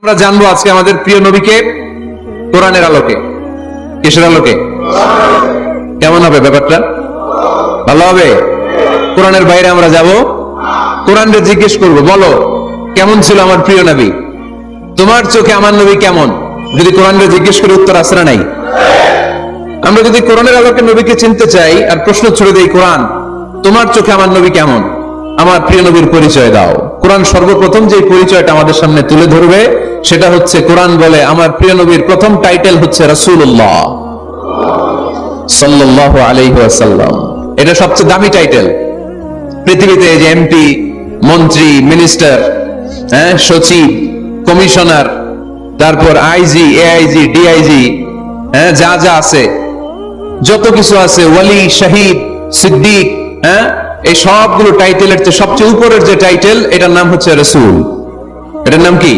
আমরা জানবো আজকে আমাদের প্রিয় নবীকে কোরআনের আলোকে। কিসের আলোকে? কেমন হবে ব্যাপারটা? ভালো হবে? কোরআনের বাইরে আমরা যাব, কোরআনকে জিজ্ঞেস করব, বলো কেমন ছিল আমার প্রিয় নবী, তোমার চোখে আমার নবী কেমন? যদি কোরআনকে জিজ্ঞেস করে উত্তর আসে না নাই? আমরা যদি কোরআনের আলোকে নবীকে চিনতে চাই আর প্রশ্ন ছড়ে দেই, কোরআন তোমার চোখে আমার নবী কেমন, আমার প্রিয় নবীর পরিচয় দাও। কোরআন সর্বপ্রথম যে পরিচয়টা আমাদের সামনে তুলে ধরবে সেটা হচ্ছে, কোরআন বলে আমার প্রিয় নবীর প্রথম টাইটেল হচ্ছে রাসূলুল্লাহ সাল্লাল্লাহু আলাইহি ওয়াসাল্লাম। এটা সবচেয়ে দামি টাইটেল পৃথিবীতে। যে এমপি, মন্ত্রী, মিনিস্টার, সচিব, কমিশনার, তারপর আইজি, এআইজি, ডিআইজি, যা যা আছে, যত কিছু আছে, ওয়ালি, শহীদ, সিদ্দিক, এই সবগুলো টাইটেলের চেয়ে সবচেয়ে উপরের যে টাইটেল, এটার নাম হচ্ছে রাসূল। এটার নাম কি?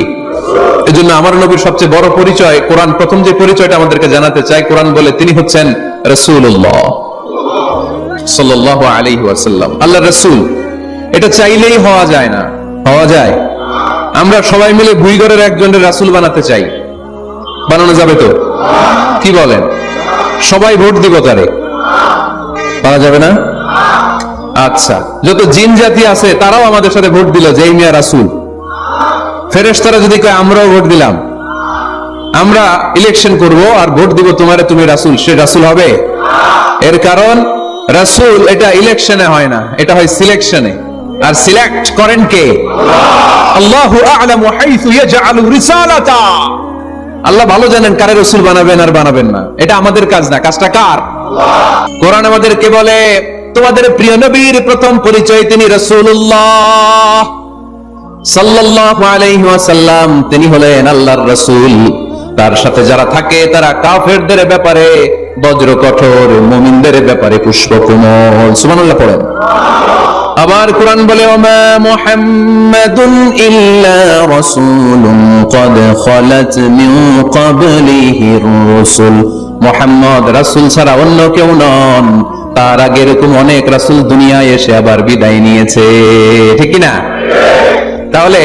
এজন্য আমার নবীর সবচেয়ে বড় পরিচয়, কোরআন প্রথম যে পরিচয়টা আমাদেরকে জানাতে চায়, কোরআন বলে তিনি হচ্ছেন রাসূলুল্লাহ সাল্লাল্লাহু আলাইহি ওয়াসাল্লাম, আল্লাহর রাসূল। এটা চাইলেই হওয়া যায় না। হওয়া যায়? আমরা সবাই মিলে ভুইগড়ের একজনের রাসূল বানাতে চাই, বানানো যাবে তো? কি বলেন? সবাই ভোট দিব তারে, পারা যাবে না? আচ্ছা, যত জিন জাতি আছে তারাও আমাদের সাথে ভোট দিল যে এই মিয়া রাসূল। ফেরেশতারা যদি কয় আমরাও ভোট দিলাম, আমরা ইলেকশন করব আর ভোট দিব তোমারে, তুমি রাসূল, সে রাসূল হবে? এর কারণ রাসূল এটা ইলেকশনে হয় না, এটা হয় সিলেকশনে। আর সিলেক্ট করেন কে? আল্লাহু আ'লামু হাইসু ইয়াজআলু রিসালাতা। আল্লাহ ভালো জানেন কারে রাসূল বানাবেন আর বানাবেন না। এটা আমাদের কাজ না, কাজটা কার? কোরআন আমাদেরকে বলে তোমাদের প্রিয় নবীর প্রথম পরিচয় তিনি রাসূলুল্লাহ সাল্লাল্লাহু আলাইহি ওয়াসাল্লাম। তিনি হলেন আল্লাহর রাসূল। তার সাথে যারা থাকে তারা কাফেরদের ব্যাপারে বজ্র কঠোর, মুমিনদের ব্যাপারে পুষ্পকমল। সুবহানাল্লাহ পড়েন। আবার কোরআন বলে ওমা মুহাম্মাদুন ইল্লা রাসূলুন ক্বাদ খালাত মিন ক্বাবলিহির রাসূল। মুহাম্মদ রাসূল ছাড়া অন্য কেউ নন, তার আগে এরকম অনেক রাসূল দুনিয়ায় এসে আবার বিদায় নিয়েছে। ঠিক কি না? তাহলে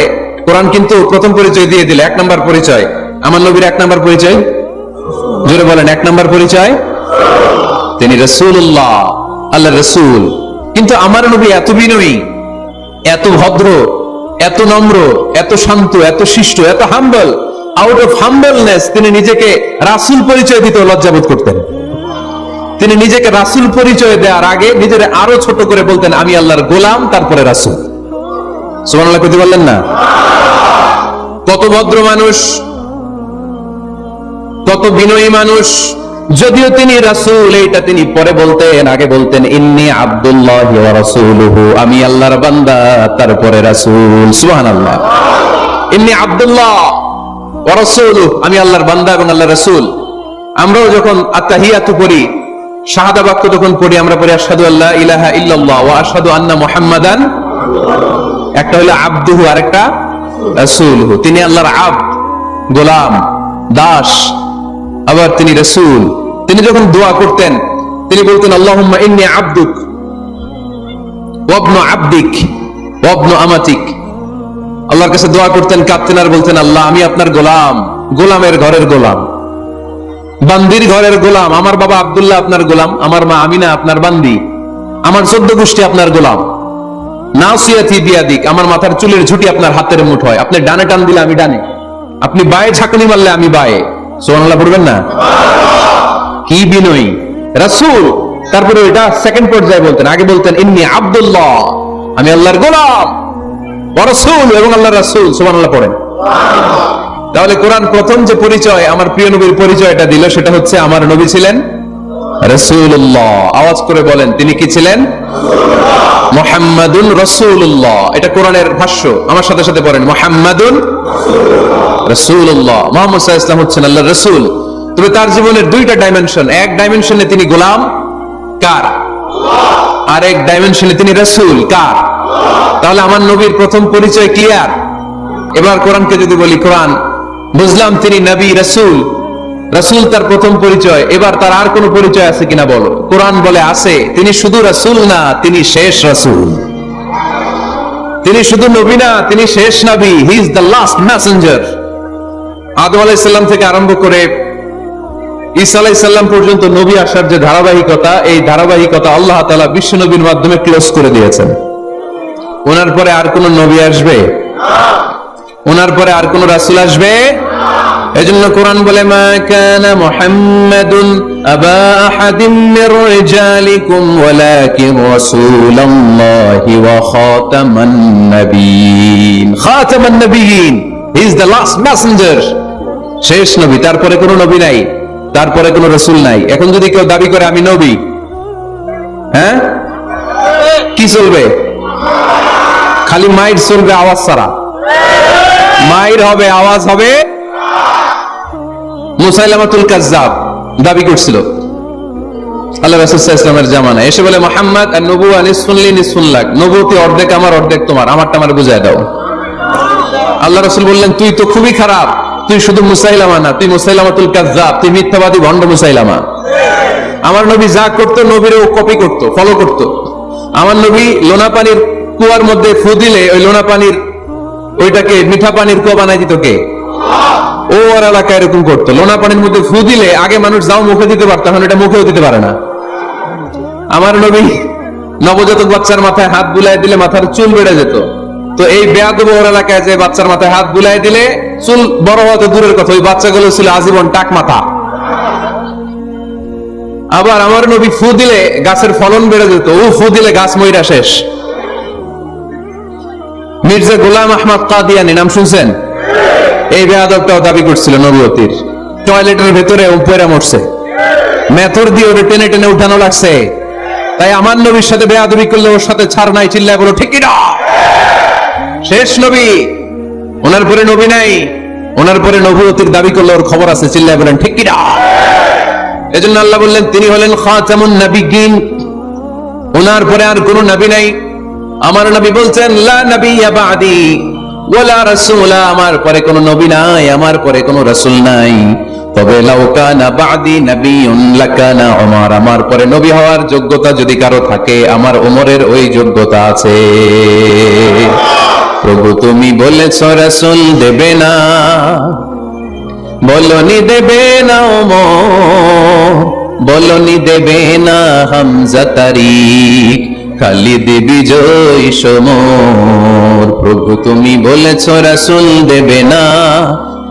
কোরআন কিন্তু প্রথম পরিচয় দিয়ে দিলে, এক নাম্বার পরিচয় আমার নবীর। এক নাম্বার পরিচয় জোরে বলেন, এক নাম্বার পরিচয় তিনি রাসূলুল্লাহ, আল্লাহর রাসূল। কিন্তু আমার নবী এত বিনয়ী, এত ভদ্র, এত নম্র, এত শান্ত, এত শিষ্ট, এত হাম্বল। আউট অফ হাম্বলনেস তিনি নিজেকে রাসূল পরিচয় দিতে লজ্জাবোধ করতেন। তিনি নিজেকে রাসূল পরিচয় দেওয়ার আগে নিজের আরো ছোট করে বলতেন আমি আল্লাহর গোলাম, তারপরে রাসূল। সুবহানাল্লাহ কইতে বললেন না? কত ভদ্র মানুষ, কত বিনয়ী মানুষ। যদিও তিনি রাসূল, এইটা তিনি পরে বলতেন, আগে বলতেন ইন্নী আব্দুল্লাহ ওয়া রাসূলুহু, আমি আল্লাহর বান্দা তারপরে রাসূল। সুবহানাল্লাহ। ইন্নী আব্দুল্লাহ ওয়া রাসূলুহু, আমি আল্লাহর বান্দা এবং আল্লাহর রাসূল। আমরাও যখন আত্তাহিয়াতু পড়ি, শাহাদা বাক্য যখন পড়ি, আমরা পড়ি আশহাদু আল্লা ইলাহা ইল্লাল্লাহ ওয়া আশহাদু আন্না মুহাম্মাদান। একটা হলো আব্দুহু আর একটা রাসূলুহু। তিনি আল্লাহর আব্দ, গোলাম, দাস, আবার তিনি রাসূল। তিনি যখন দোয়া করতেন তিনি বলতেন আল্লাহুম্মা ইন্নী আবদুক ওয়া ইবনু আবদিক ওয়া ইবনু আমাতিক। আল্লাহর কাছে দোয়া করতেন, কাঁদতেন আর বলতেন আল্লাহ আমি আপনার গোলাম, গোলামের ঘরের গোলাম, বান্দির ঘরের গোলাম। আমার বাবা আব্দুল্লাহ আপনার গোলাম, আমার মা আমিনা আপনার বান্দি, আমার 14 গোষ্ঠী আপনার গোলাম। নাসিয়াতি বিয়াদিক, আমার মাথার চুলের ঝুঁটি আপনার হাতের মুঠোয়। আপনি ডানে টান দিলে আমি ডানে, আপনি বায়ে ঝাঁকুনি মারলে আমি বায়ে। সুবহানাল্লাহ পড়বেন না? কি বিনয়ী রাসূল। তারপরে এটা সেকেন্ড পর্যায়ে বলতেন। আগে বলতেন ইন্নী আব্দুল্লাহ, আমি আল্লাহর গোলাম, ওয়া রাসূল, এবং আল্লাহর রাসূল। সুবহানাল্লাহ পড়েন। তাহলে কোরআন প্রথম যে পরিচয় আমার প্রিয় নবীর পরিচয়টা দিল, সেটা হচ্ছে আমার নবী ছিলেন রাসূলুল্লাহ। আওয়াজ করে বলেন তিনি কি ছিলেন? মুহাম্মাদুন রাসূলুল্লাহ। এটা কোরআনের ভাষ্য, আমার সাথে সাথে পড়েন মুহাম্মাদুন রাসূলুল্লাহ। মুহাম্মদ সাল্লাল্লাহু আলাইহি ওয়াসাল্লাম হচ্ছেন আল্লাহর রাসূল। তবে তার জীবনের দুইটা ডাইমেনশন। এক ডাইমেনশনে তিনি গোলাম, কার? আর এক ডাইমেনশনে তিনি রাসূল, কার? তাহলে আমার নবীর প্রথম পরিচয় ক্লিয়ার। এবার কোরআনকে যদি বলি, কোরআন বুঝলাম তিনি নবী, রাসূল, রাসূল তার প্রথম পরিচয়। এবার তার আর কোন পরিচয় আছে কিনা বলো? কোরআন বলে আছে। তিনি শুধু রাসূল না, তিনি শেষ রাসূল। তিনি শুধু নবী না, তিনি শেষ নবী। He is the last messenger. আদম আলাইহিস সালাম থেকে আরম্ভ করে ঈসা আলাইহিস সালাম পর্যন্ত নবী আসার যে ধারাবাহিকতা, এই ধারাবাহিকতা আল্লাহ তাআলা বিশ্ব নবীর মাধ্যমে ক্লোজ করে দিয়েছেন। ওনার পরে আর কোন নবী আসবে? ওনার পরে আর কোন রাসূল আসবে? এজন্য কোরআন বলে, মা কানা মুহাম্মাদুন আবা আহাদিম মির রিজালিকুম ওয়ালাকিন রাসূলুল্লাহি ওয়া খাতামান নাবিয়্যিন। খাতামান নাবিয়্যিন, he is the last messenger, শেষ নবী। তারপরে কোনো নবী নাই, তারপরে কোনো রাসূল নাই। এখন যদি কেউ দাবি করে আমি নবী, হ্যাঁ, কি চলবে? খালি মাইর চলবে, আওয়াজ ছাড়া। মাইর হবে, আওয়াজ হবে। মুসাইলামাতুল কাজ্জাব দাবি করছিল আল্লাহ রাসূল সাল্লাল্লাহু আলাইহি ওয়াসাল্লামের জামানায়, এসে বলে মুহাম্মদ আর নবুওয়া নিসফুন লি নিসফুন লাক, নবুয়তি অর্ধেক আমার অর্ধেক তোমার, আমারটা আমার বুঝায় দাও। আল্লাহ রাসূল বললেন, তুই তো খুবই খারাপ, তুই শুধু মুসাইলামা না, তুই মুসাইলামাতুল কাজ্জাব, তুই মিথ্যাবাদী ভণ্ড মুসাইলামা। আমার নবী যা করতো নবীরও কপি করতো, ফলো করতো। আমার নবী লোনা পানির কুয়ার মধ্যে ফু দিলে ওই লোনা পানির ওইটাকে মিঠা পানির কুয়া বানাই দিত কে? ও ওর এলাকায় এরকম করতো। লোনা পানির মধ্যে ফু দিলে আগে মানুষ যাও মুখে দিতে পারতো, এখন এটা মুখেও দিতে পারে না। আমার নবী নবজাতক বাচ্চার মাথায় হাত বুলাই দিলে মাথার চুল বেড়ে যেত। তো এই বেয়াদব ওর এলাকায় যে বাচ্চার মাথায় হাত বুলাই দিলে চুল বড় হওয়া দূরের কথা, ওই বাচ্চাগুলো ছিল আজীবন টাক মাথা। আবার আমার নবী ফু দিলে গাছের ফলন বেড়ে যেত, ও ফু দিলে গাছ মইরা শেষ। মির্জা গোলাম আহমদ কাদিয়ানী নাম শুনছেন? এই বেয়াদবটাও দাবি করছিল নবুয়তির। টয়লেটের ভেতরে উপরে মরছে, মেথর দিয়ে ওরে টেনে টেনে উঠানো লাগছে। তাই আমার নবীর সাথে বেয়াদবি করলে ওর সাথে ছাড় নাই, চিল্লায় বলো ঠিক কিনা? শেষ নবী, ওনার পরে নবী নাই, ওনার পরে নবুয়তির দাবি করলে ওর খবর আছে, চিল্লায় বলেন ঠিক কিনা? এজন্য আল্লাহ বললেন তিনি হলেন খাতামুন নাবিয়্যিন, ওনার পরে আর কোনো নবী নাই। আমার নবী বলছেন লা নাবিয়্যা বা'দি ওয়ালা রাসূলা, আমার পরে কোনো নবী নাই, আমার পরে কোনো রাসূল নাই। তবে লাউ কানা বা'দি নাবিয়্যুন লাকানা উমর, আমার পরে নবী হওয়ার যোগ্যতা যদি কারো থাকে আমার ওমরের ওই যোগ্যতা আছে। প্রভু তুমি বলেছো রাসূল দেবে না, বলনি দেবে না ওমর, বলনি দেবে না হামজা তারিক, খালিদ বিজয় সমর। প্রভু তুমি বলেছো রাসূল দেবে না,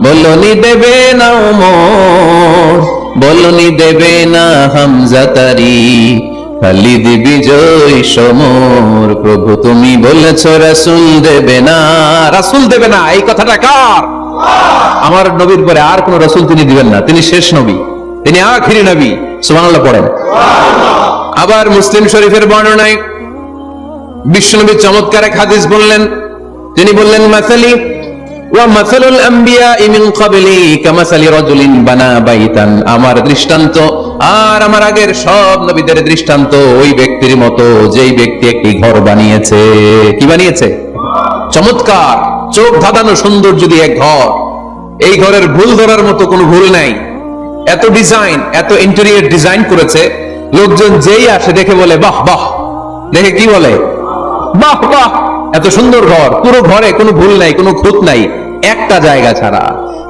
বলনি দেবে না ওমর, বলনি দেবে না হামজা তারিক, খালিদ বিজয় সমর। প্রভু তুমি বলেছো রাসূল দেবে না, রাসূল দেবে না, এই কথাটা কার? আমার নবীর পরে আর কোন রাসূল তিনি দিবেন না, তিনি শেষ নবী, তিনি আখিরি নবী। সুবহানাল্লাহ পড়েন। আবার মুসলিম শরীফের বর্ণনায় বিশ্বনবী চমৎকার এক হাদিস বললেন, তিনি বললেন মাসালি ওয়া মাসালুল আম্বিয়া মিন ক্বাবলি কামাসালি রাজুলিন বানা বাইতান, আমার দৃষ্টান্ত আর আমার আগের সব নবীদের দৃষ্টান্ত ওই ব্যক্তির মতো যেই ব্যক্তি একটি ঘর বানিয়েছে। কি বানিয়েছে? চমৎকার, চোখ ধাঁধানো সুন্দর যদি এক ঘর, এই ঘরের ভুল ধরার মতো কোনো ভুল নাই। এত ডিজাইন, এত ইন্টেরিয়র ডিজাইন করেছে, লোকজন যেই আসে দেখে বলে বাহ বাহ, দেখে কি বলে? বাহ বাহ, এত সুন্দর ঘর। পুরো ঘরে কোনো ভুল নাই, কোনো খুঁত নাই, একটা জায়গা ছাড়া।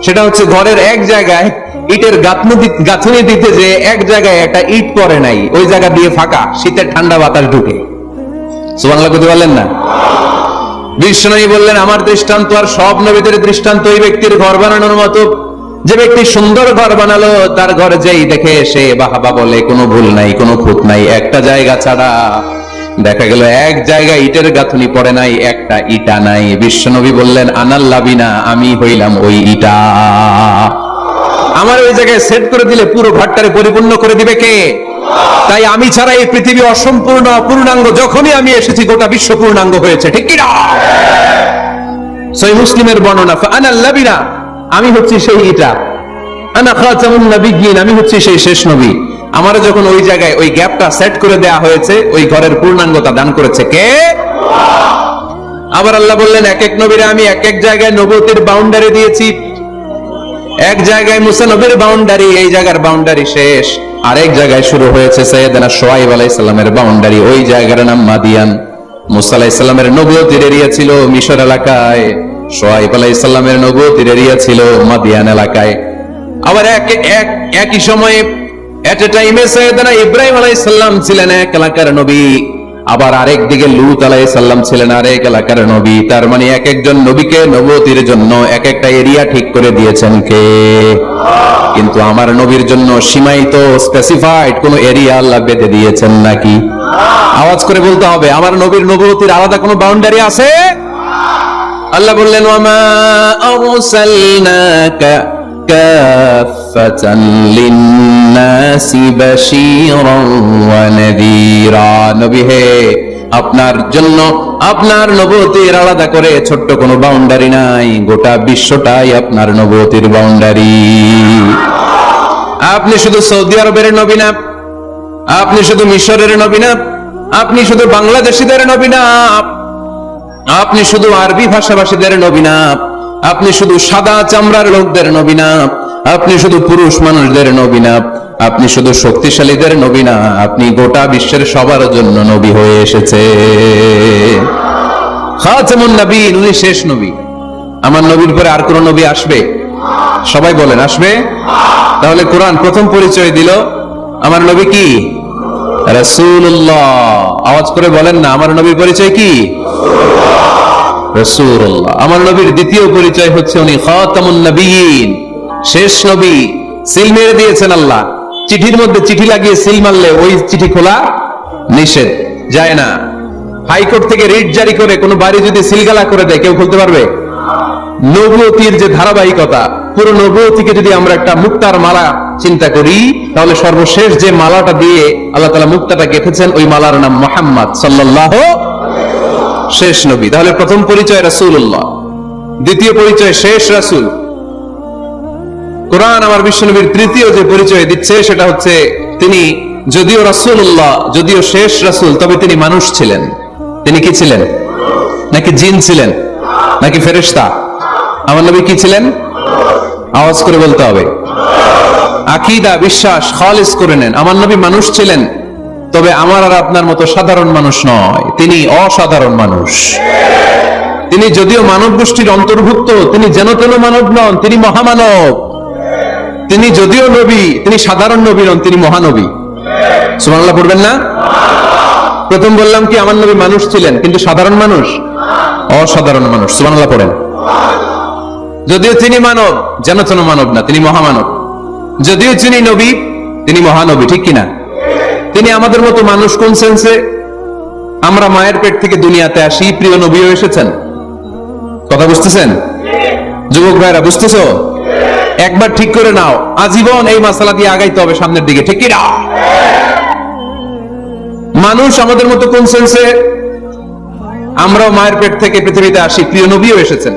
সেটা হচ্ছে ঘরের এক জায়গায় ইটের গাঁথুনি দিতে যে এক জায়গায় একটা ইট পড়ে নাই, ওই জায়গা দিয়ে ফাঁকা, শীতের ঠান্ডা বাতাস ঢুকে। সুবহানাল্লাহ বলতে পারলেন না? বিশ্বনবী বললেন আমার দৃষ্টান্ত আর সব নবীদের দৃষ্টান্ত ওই ব্যক্তির ঘর বানানোর মতো, যে ব্যক্তি সুন্দর ঘর বানালো তার ঘরে যেই দেখে সে বাহাবা বলে, কোনো ভুল নাই, কোনো খুঁত নাই, একটা জায়গা ছাড়া। দেখা গেল এক জায়গায় ইটের গাঁথুনি পড়ে নাই, একটা ইটা নাই। বিশ্বনবী বললেন আনাল লাবিনা, আমি হইলাম ওই ইটা। আমার ওই জায়গায় সেট করে দিলে পুরো ঘরটারে পরিপূর্ণ করে দিবে কে? তাই আমি ছাড়া এই পৃথিবী অসম্পূর্ণ, অপূর্ণাঙ্গ। যখনই আমি এসেছি গোটা বিশ্ব পূর্ণাঙ্গ হয়েছে, ঠিক কি না? সহিহ মুসলিমের বর্ণনা, ফাআনাল লাবিনা, আমি হচ্ছি সেই ইটা, আনা খাতামুন নাবিয়্যিন, আমি হচ্ছি সেই শেষ নবী। আমারও যখন ওই জায়গায় ওই গ্যাপটা সেট করে দেয়া হয়েছে, ওই ঘরের পূর্ণাঙ্গতা দান করেছে কে? আবার আল্লাহ বললেন এক এক নবীরে আমি এক এক জায়গায় নবুয়তের বাউন্ডারি দিয়েছি। এক জায়গায় মুসা নবীর বাউন্ডারি, এই জায়গার বাউন্ডারি শেষ। আরেক জায়গায় শুরু হয়েছে সাইয়েদনা শুআয়ব আলাইহিস সালামের বাউন্ডারি, ওই জায়গার নাম মাদিয়ান। মুসা আলাইহিস সালামের নবুয়তের এরিয়া ছিল মিশর এলাকায়, শোয়াইব আলাইহিস সালামের নবুয়তের এরিয়া ছিল মাদিয়ান এলাকায়। আবার একই সময়ে এট এ টাইমে সাইয়েদনা ইব্রাহিম আলাইহিস সালাম ছিলেন এক এলাকার নবী, আবার আরেক দিকে লূত আলাইহিস সালাম ছিলেন আরেক এলাকার নবী। তার মানে এক একজন নবীকে নবুয়তের জন্য এক একটা এরিয়া ঠিক করে দিয়েছেন কে? কিন্তু আমার নবীর জন্য সীমায়িত স্পেসিফাইড কোন এরিয়া আল্লাহ বেঁধে দিয়েছেন নাকি? আওয়াজ করে বলতে হবে, আমার নবীর নবুয়তের আলাদা কোনো বাউন্ডারি আছে? আল্লাহ বললেন, ওয়ামা আরসালনাকা কাফাতান লিন্নাসি বাশীরান ওয়া নাযীরা। নবী হে, আপনার জন্য আপনার নবুয়তের আলাদা করে ছোট্ট কোনো বাউন্ডারি নাই, গোটা বিশ্বটাই আপনার নবুয়তের বাউন্ডারি। আপনি শুধু সৌদি আরবের নবী না, আপনি শুধু মিশরের নবী না, আপনি শুধু বাংলাদেশিদের নবী না, আপনি শুধু আরবি ভাষাভাষীদের নবী না, আপনি শুধু সাদা চামড়ার লোকদের নবী না, আপনি শুধু পুরুষ মানুষদের নবী না, আপনি শুধু শক্তিশালীদের নবী না, আপনি গোটা বিশ্বের সবার জন্য নবী হয়ে এসেছে। খাতামুন নবীন, উনি শেষ নবী। আমার নবীর পরে আর কোন নবী আসবে? সবাই বলেন, আসবে? তাহলে কোরআন প্রথম পরিচয় দিল আমার নবী কি? রাসূলুল্লাহ। আওয়াজ করে বলেন না, আমার নবীর পরিচয় কি? রাসূলুল্লাহ। আমার নবীর দ্বিতীয় পরিচয় হচ্ছে উনি খাতামুন নবীন, শেষ নবী। সিল মেরে দিয়েছেন আল্লাহ। চিঠির মধ্যে চিঠি লাগিয়ে সিল মারলে ওই চিঠি খোলা নিষেধ, যায় না। হাইকোর্ট থেকে রিট জারি করে কোন বাড়ি যদি সিলগালা করে দেয়, কেউ খুলতে পারবে? নবুয়তির যে ধারাবাহিকতা, পুরো নবুয়তিকে যদি আমরা একটা মুক্তার মালা চিন্তা করি, তাহলে সর্বশেষ যে মালাটা দিয়ে আল্লাহ তাআলা মুক্তাটা গেঁথেছেন, ওই মালার নাম মুহাম্মদ সাল্লাল্লাহু, শেষ নবী। তাহলে প্রথম পরিচয় রাসূলুল্লাহ, দ্বিতীয় পরিচয় শেষ রাসূল। কোরআন আমার বিশ্বনবীর তৃতীয় যে পরিচয় দিচ্ছে সেটা হচ্ছে তিনি যদিও রাসূলুল্লাহ, যদিও শেষ রাসূল, তবে তিনি মানুষ ছিলেন। তিনি কি ছিলেন? নাকি জিন ছিলেন? নাকি ফেরেশতা? আমার নবী কি ছিলেন? আওয়াজ করে বলতে হবে। আকীদা, বিশ্বাস খালিস করে নেন, আমার নবী মানুষ ছিলেন, তবে আমার আর আপনার মতো সাধারণ মানুষ নয়, তিনি অসাধারণ মানুষ। তিনি যদিও মানব গোষ্ঠীর অন্তর্ভুক্ত, তিনি যেন তেন মানব নন, তিনি মহামানব। তিনি যদিও নবী, তিনি সাধারণ নবী নন, তিনি মহানবী। সুবহানাল্লাহ পড়বেন না? প্রথম বললাম কি আমার নবী মানুষ ছিলেন, কিন্তু সাধারণ মানুষ, অসাধারণ মানুষ। সুবহানাল্লাহ পড়েন। যদিও তিনি মানব, যেন তেন মানব না, তিনি মহামানব। যদিও তিনি নবী, তিনি মহানবী, ঠিক কিনা? তিনি আমাদের মতো মানুষ কোন সেন্সে? আমরা মায়ের পেট থেকে দুনিয়াতে আসি, প্রিয় নবীও এসেছেন। কথা বুঝতেছেন? যুবক ভাইরা বুঝতেছো? একবার ঠিক করে নাও, আজীবন এই মাসালা দিয়ে আগাইতে হবে সামনের দিকে, ঠিক কিনা? মানুষ আমাদের মতো কোন সেন্সে? আমরাও মায়ের পেট থেকে পৃথিবীতে আসি, প্রিয় নবীও এসেছেন।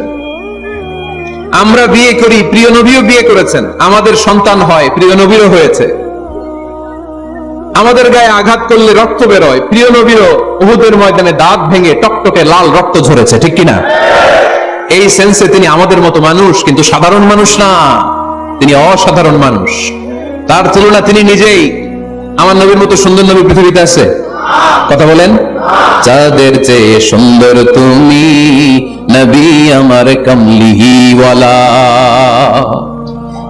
আমরা বিয়ে করি, প্রিয় নবীও বিয়ে করেছেন। আমাদের সন্তান হয়, প্রিয় নবীরও হয়েছে। আমাদের গায়ে আঘাত করলে রক্ত বেরোয়, প্রিয় নবীরও উহুদের ময়দানে দাঁত ভেঙে টকটকে লাল রক্ত ঝরেছে, ঠিক কিনা? এই সেন্সে তিনি আমাদের মতো মানুষ, কিন্তু সাধারণ মানুষ না, তিনি অসাধারণ মানুষ। তার তুলনা তিনি নিজেই। আমার নবীর মতো সুন্দর নবী পৃথিবীতে আছে? কথা বলেন। চাঁদের চেয়ে সুন্দর তুমি নবী আমার কামলিওয়ালা,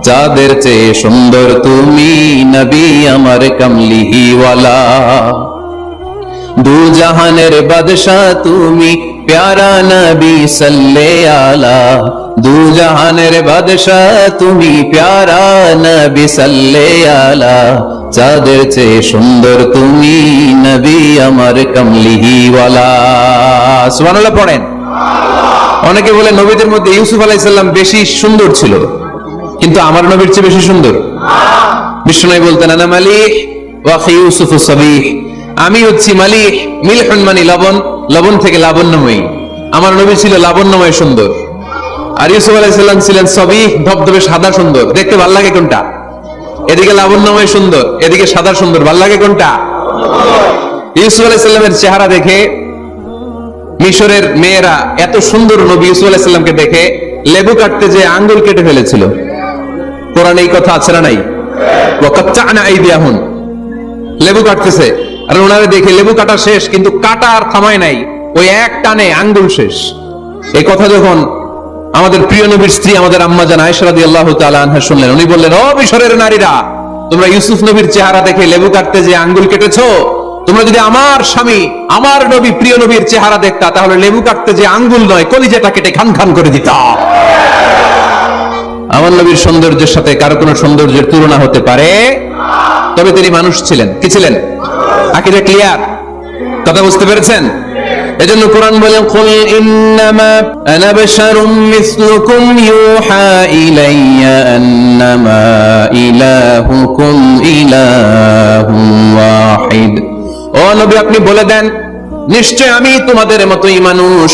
চাঁদের চেয়ে সুন্দর তুমি নবী আমার কামলিওয়ালা, দু জাহানের বাদশাহ তুমি প্যারা নবী সাল্লে আলা, দু জাহানের বাদশাহ তুমি প্যারা নবী সাল্লে আলা, চাঁদের চেয়ে সুন্দর তুমি নবী আমার কামলিওয়ালা। সুবহানাল্লাহ পড়েন। অনেকে বলে নবীদের মধ্যে ইউসুফ আলাইহিস সালাম বেশি সুন্দর ছিল, কিন্তু আমার নবীর চেয়ে বেশি সুন্দর। বিষ্ণু বলতেন আনা মালিহ ওয়া আখি ইউসুফ সাবিহ, আমি হচ্ছি মালিহ, মিলহুন মানে লবণ, লবণ থেকে লাবণ্যময়ী। আমার নবী ছিল লাবণ্যময় সুন্দর, আর ইউসুফ আলাইহিস সালাম ছিলেন সাবিহ, ধবধবে সাদা সুন্দর। দেখতে ভালো লাগে কোনটা? এদিকে লাবণ্যময় সুন্দর, এদিকে সাদা সুন্দর, ভালো লাগে কোনটা? ইউসুফ আলাইহিস সালামের চেহারা দেখে মিশরের মেয়েরা এত সুন্দর নবী ইউসুফ আলাইহিস সালামকে দেখে লেবু কাটতে যে আঙ্গুল কেটে ফেলেছিল। কোরআনে এই কথা আছে না নাই? ওয়া কাত্তা'না আইদিয়াহুম, লেবু কাটতেছে, আর ওনারে দেখে লেবু কাটা শেষ, কিন্তু কাটা আর থামায় নাই, ওই এক টানে আঙ্গুল শেষ। এই কথা যখন আমাদের প্রিয় নবীর স্ত্রী আমাদের আম্মা জান আয়েশা রাদিয়াল্লাহু তাআলা আনহা শুনলেন, উনি বললেন, ও মিশরের নারীরা, তোমরা ইউসুফ নবীর চেহারা দেখে লেবু কাটতে যে আঙ্গুল কেটেছো, তোমরা যদি আমার স্বামী আমার নবী প্রিয় নবীর চেহারা দেখতা, তাহলে লেবু কাটতে যে আঙ্গুল নয় কলিজাটা কেটে খান খান করে দিতা। আমার নবীর সৌন্দর্যের সাথে কারো কোনো সৌন্দর্যের তুলনা হতে পারে? তবে তিনি মানুষ ছিলেন। কি ছিলেন? আকীদা ক্লিয়ার? কথা বুঝতে পেরেছেন? এজন্য কোরআন বলে, কুল ইন্নামা আনা বাশারুম মিসলুকুম ইউহা ইলাইয়া আন্নামা ইলাহুকুম ইলাহুন ওয়াহিদ। ও নবী, আপনি বলে দেন, নিশ্চয় আমি তোমাদের মতোই মানুষ,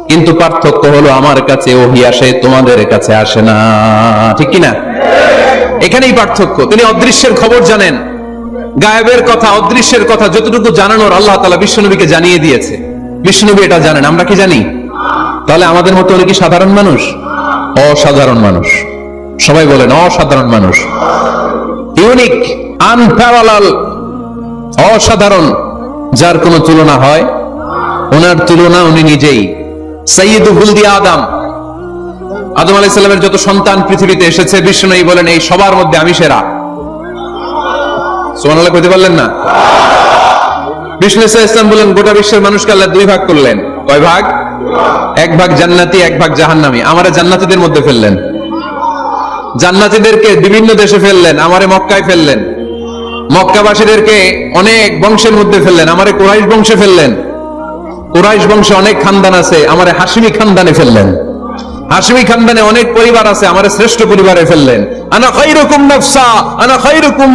কিন্তু পার্থক্য হলো আমার কাছে ওহী আসে, তোমাদের কাছে আসে না। ঠিক কি না? এখানেই পার্থক্য। তিনি অদৃশ্যের খবর জানেন, গায়েবের কথা, অদৃশ্যের কথা যতটুকু জানানোর আল্লাহ তাআলা বিশ্বনবীকে জানিয়ে দিয়েছে। বিশ্বনবী এটা জানেন, আমরা কি জানি? তাহলে আমাদের মতো উনি কি সাধারণ মানুষ? অসাধারণ মানুষ। সবাই বলেন অসাধারণ মানুষ। ইউনিক, আনপ্যারালাল, অসাধারণ, যার কোনো তুলনা হয়? ওনার তুলনা উনি নিজেই। সাইয়্যিদু ওয়ালাদি আদম, আদম আলাইহিস সালামের যত সন্তান পৃথিবীতে এসেছে, বিশ্বনবী বলেন এই সবার মধ্যে আমি সেরা। সুবহানাল্লাহ কইতে পারলেন না? বিষ্ণু ইসলাম বলেন, গোটা বিশ্বের মানুষকে আল্লাহ দুই ভাগ করলেন। কয় ভাগ? এক ভাগ জান্নাতি, এক ভাগ জাহান্নামী। আমারে জান্নাতীদের মধ্যে ফেললেন। জান্নাতীদেরকে বিভিন্ন দেশে ফেললেন, আমারে মক্কায় ফেললেন। মক্কাবাসীদেরকে অনেক বংশের মধ্যে ফেললেন, আমারে কুরাইশ বংশে ফেললেন। কুরাইশ বংশে অনেক খানদান আছে, আমারে হাশিমি খানদানে ফেললেন। হাশিমি খানদানে অনেক পরিবার আছে, আমারে শ্রেষ্ঠ পরিবারে ফেললেন। আনা খায়রুকুম নাফসা আনা খায়রুকুম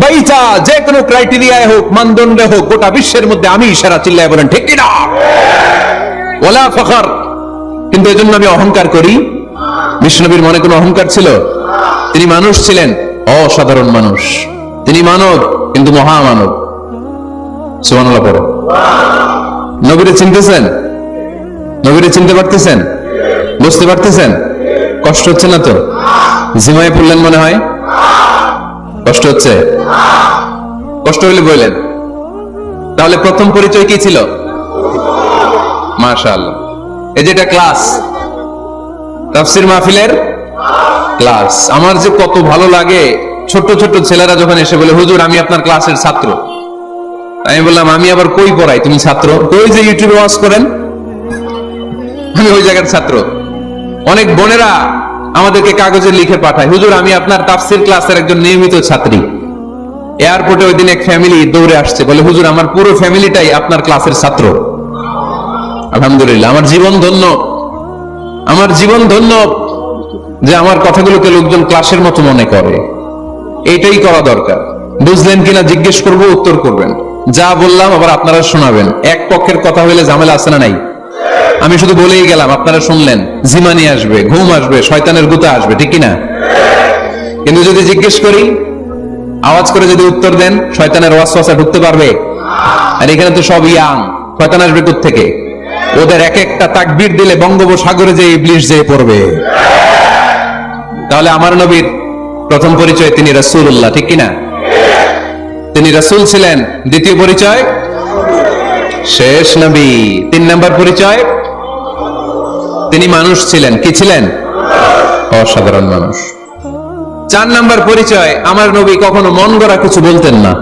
বাইতা, যে কোনো ক্রাইটেরিয়ায় হোক, মানদণ্ডে হোক, গোটা বিশ্বের মধ্যে আমি সেরা। চিল্লায় বলেন ঠিক কি না? ওয়ালা ফখর। কিন্তু এজন্য আমি অহংকার করি? বিশ্বনবীর মনে কোনো অহংকার ছিল? তিনি মানুষ ছিলেন, অসাধারণ মানুষ। তিনি মানব, কিন্তু মহামানব। সুবহানাল্লাহ পড়ো। নবীরে চিনতেছেন? নবীরে চিনতে পারতেছেন? বুঝতে পারতেছেন? কষ্ট হচ্ছে না তো? জিমায় পড়লেন মনে হয়? কষ্ট হচ্ছে? কষ্ট হলে বললেন। তাহলে প্রথম পরিচয় কি ছিল? মাশাআল্লাহ। এই যেটা ক্লাস, তাফসীর মাহফিলের ক্লাস। আমার যে কত ভালো লাগে, ছোট ছোট ছেলেরা যখন এসে বলে, হুজুর আমি আপনার ক্লাসের ছাত্র। আমি বললাম, আমি আবার কই পড়াই? তুমি ছাত্র? ওই যে ইউটিউবে ওয়াজ করেন, আমি ওই জায়গার ছাত্র। অনেক বোনেরা আমাদেরকে কাগজে লিখে পাঠায়, হুজুর আমি আপনার তাফসীর ক্লাসের একজন নিয়মিত ছাত্রী। এয়ারপোর্টে ওই দিন এক ফ্যামিলি দৌড়ে আসছে, বলে হুজুর আমার পুরো ফ্যামিলিটাই আপনার ক্লাসের ছাত্র। আলহামদুলিল্লাহ, আমার জীবন ধন্য, আমার জীবন ধন্য যে আমার কথাগুলোকে লোকজন ক্লাসের মতো মনে করে। এইটাই করা দরকার। বুঝলেন কিনা জিজ্ঞেস করবো, উত্তর করবেন। যা বললাম আবার আপনারা শোনাবেন। এক পক্ষের কথা হইলে ঝামেলা আছে না নাই? আমি শুধু বলেই গেলাম, আপনারা শুনলেন। জিমানি আসবে, ঘুম আসবে, শয়তানের গুতা আসবে, ঠিক কিনা? কিন্তু যদি জিজ্ঞেস করি, আওয়াজ করে যদি উত্তর দেন, শয়তানের ওয়াসওয়াসা ঢুকতে পারবে? আর এখানে তো সব ইয়াং, শয়তান আসবে কোত্থেকে? ওদের এক একটা তাকবীর দিলে বঙ্গোপসাগরে যে ইবলিস যেয়ে পড়বে। তাহলে আমার নবীর প্রথম পরিচয় তিনি রাসূলুল্লাহ, ঠিক কিনা? তিনি রাসূল ছিলেন। দ্বিতীয় পরিচয় শেষ নবী। 3 নাম্বার পরিচয় তিনি মানুষ ছিলেন। কি ছিলেন? অসাধারণ মানুষ। 4 নাম্বার পরিচয়, আমার নবী কখনো মন গড়া কিছু বলতেন না।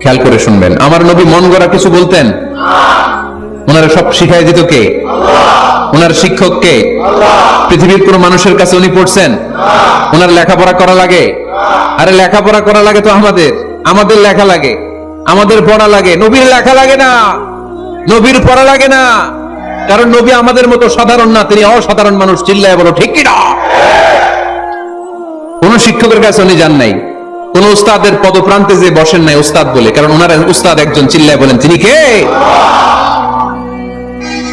খেয়াল করে শুনবেন, আমার নবী মন গড়া কিছু বলতেন? ওনারা সব শিখাই দিত কে? ওনার শিক্ষক কে? পৃথিবীর কোন মানুষের কাছে উনি পড়ছেন? ওনার লেখাপড়া করা লাগে? আরে লেখাপড়া করা লাগে তো আমাদের, আমাদের লেখা লাগে, আমাদের পড়া লাগে। নবীর লেখা লাগে না, নবীর পড়া লাগে না, কারণ নবী আমাদের মতো সাধারণ না, তিনি অসাধারণ মানুষ। চিল্লায় বলো ঠিক কিনা? কোন শিক্ষকের কাছে উনি যান নাই, কোন উস্তাদের পদপ্রান্তে যে বসেন নাই উস্তাদ বলে, কারণ ওনার উস্তাদ একজন। চিল্লায় বলেন তিনি কে?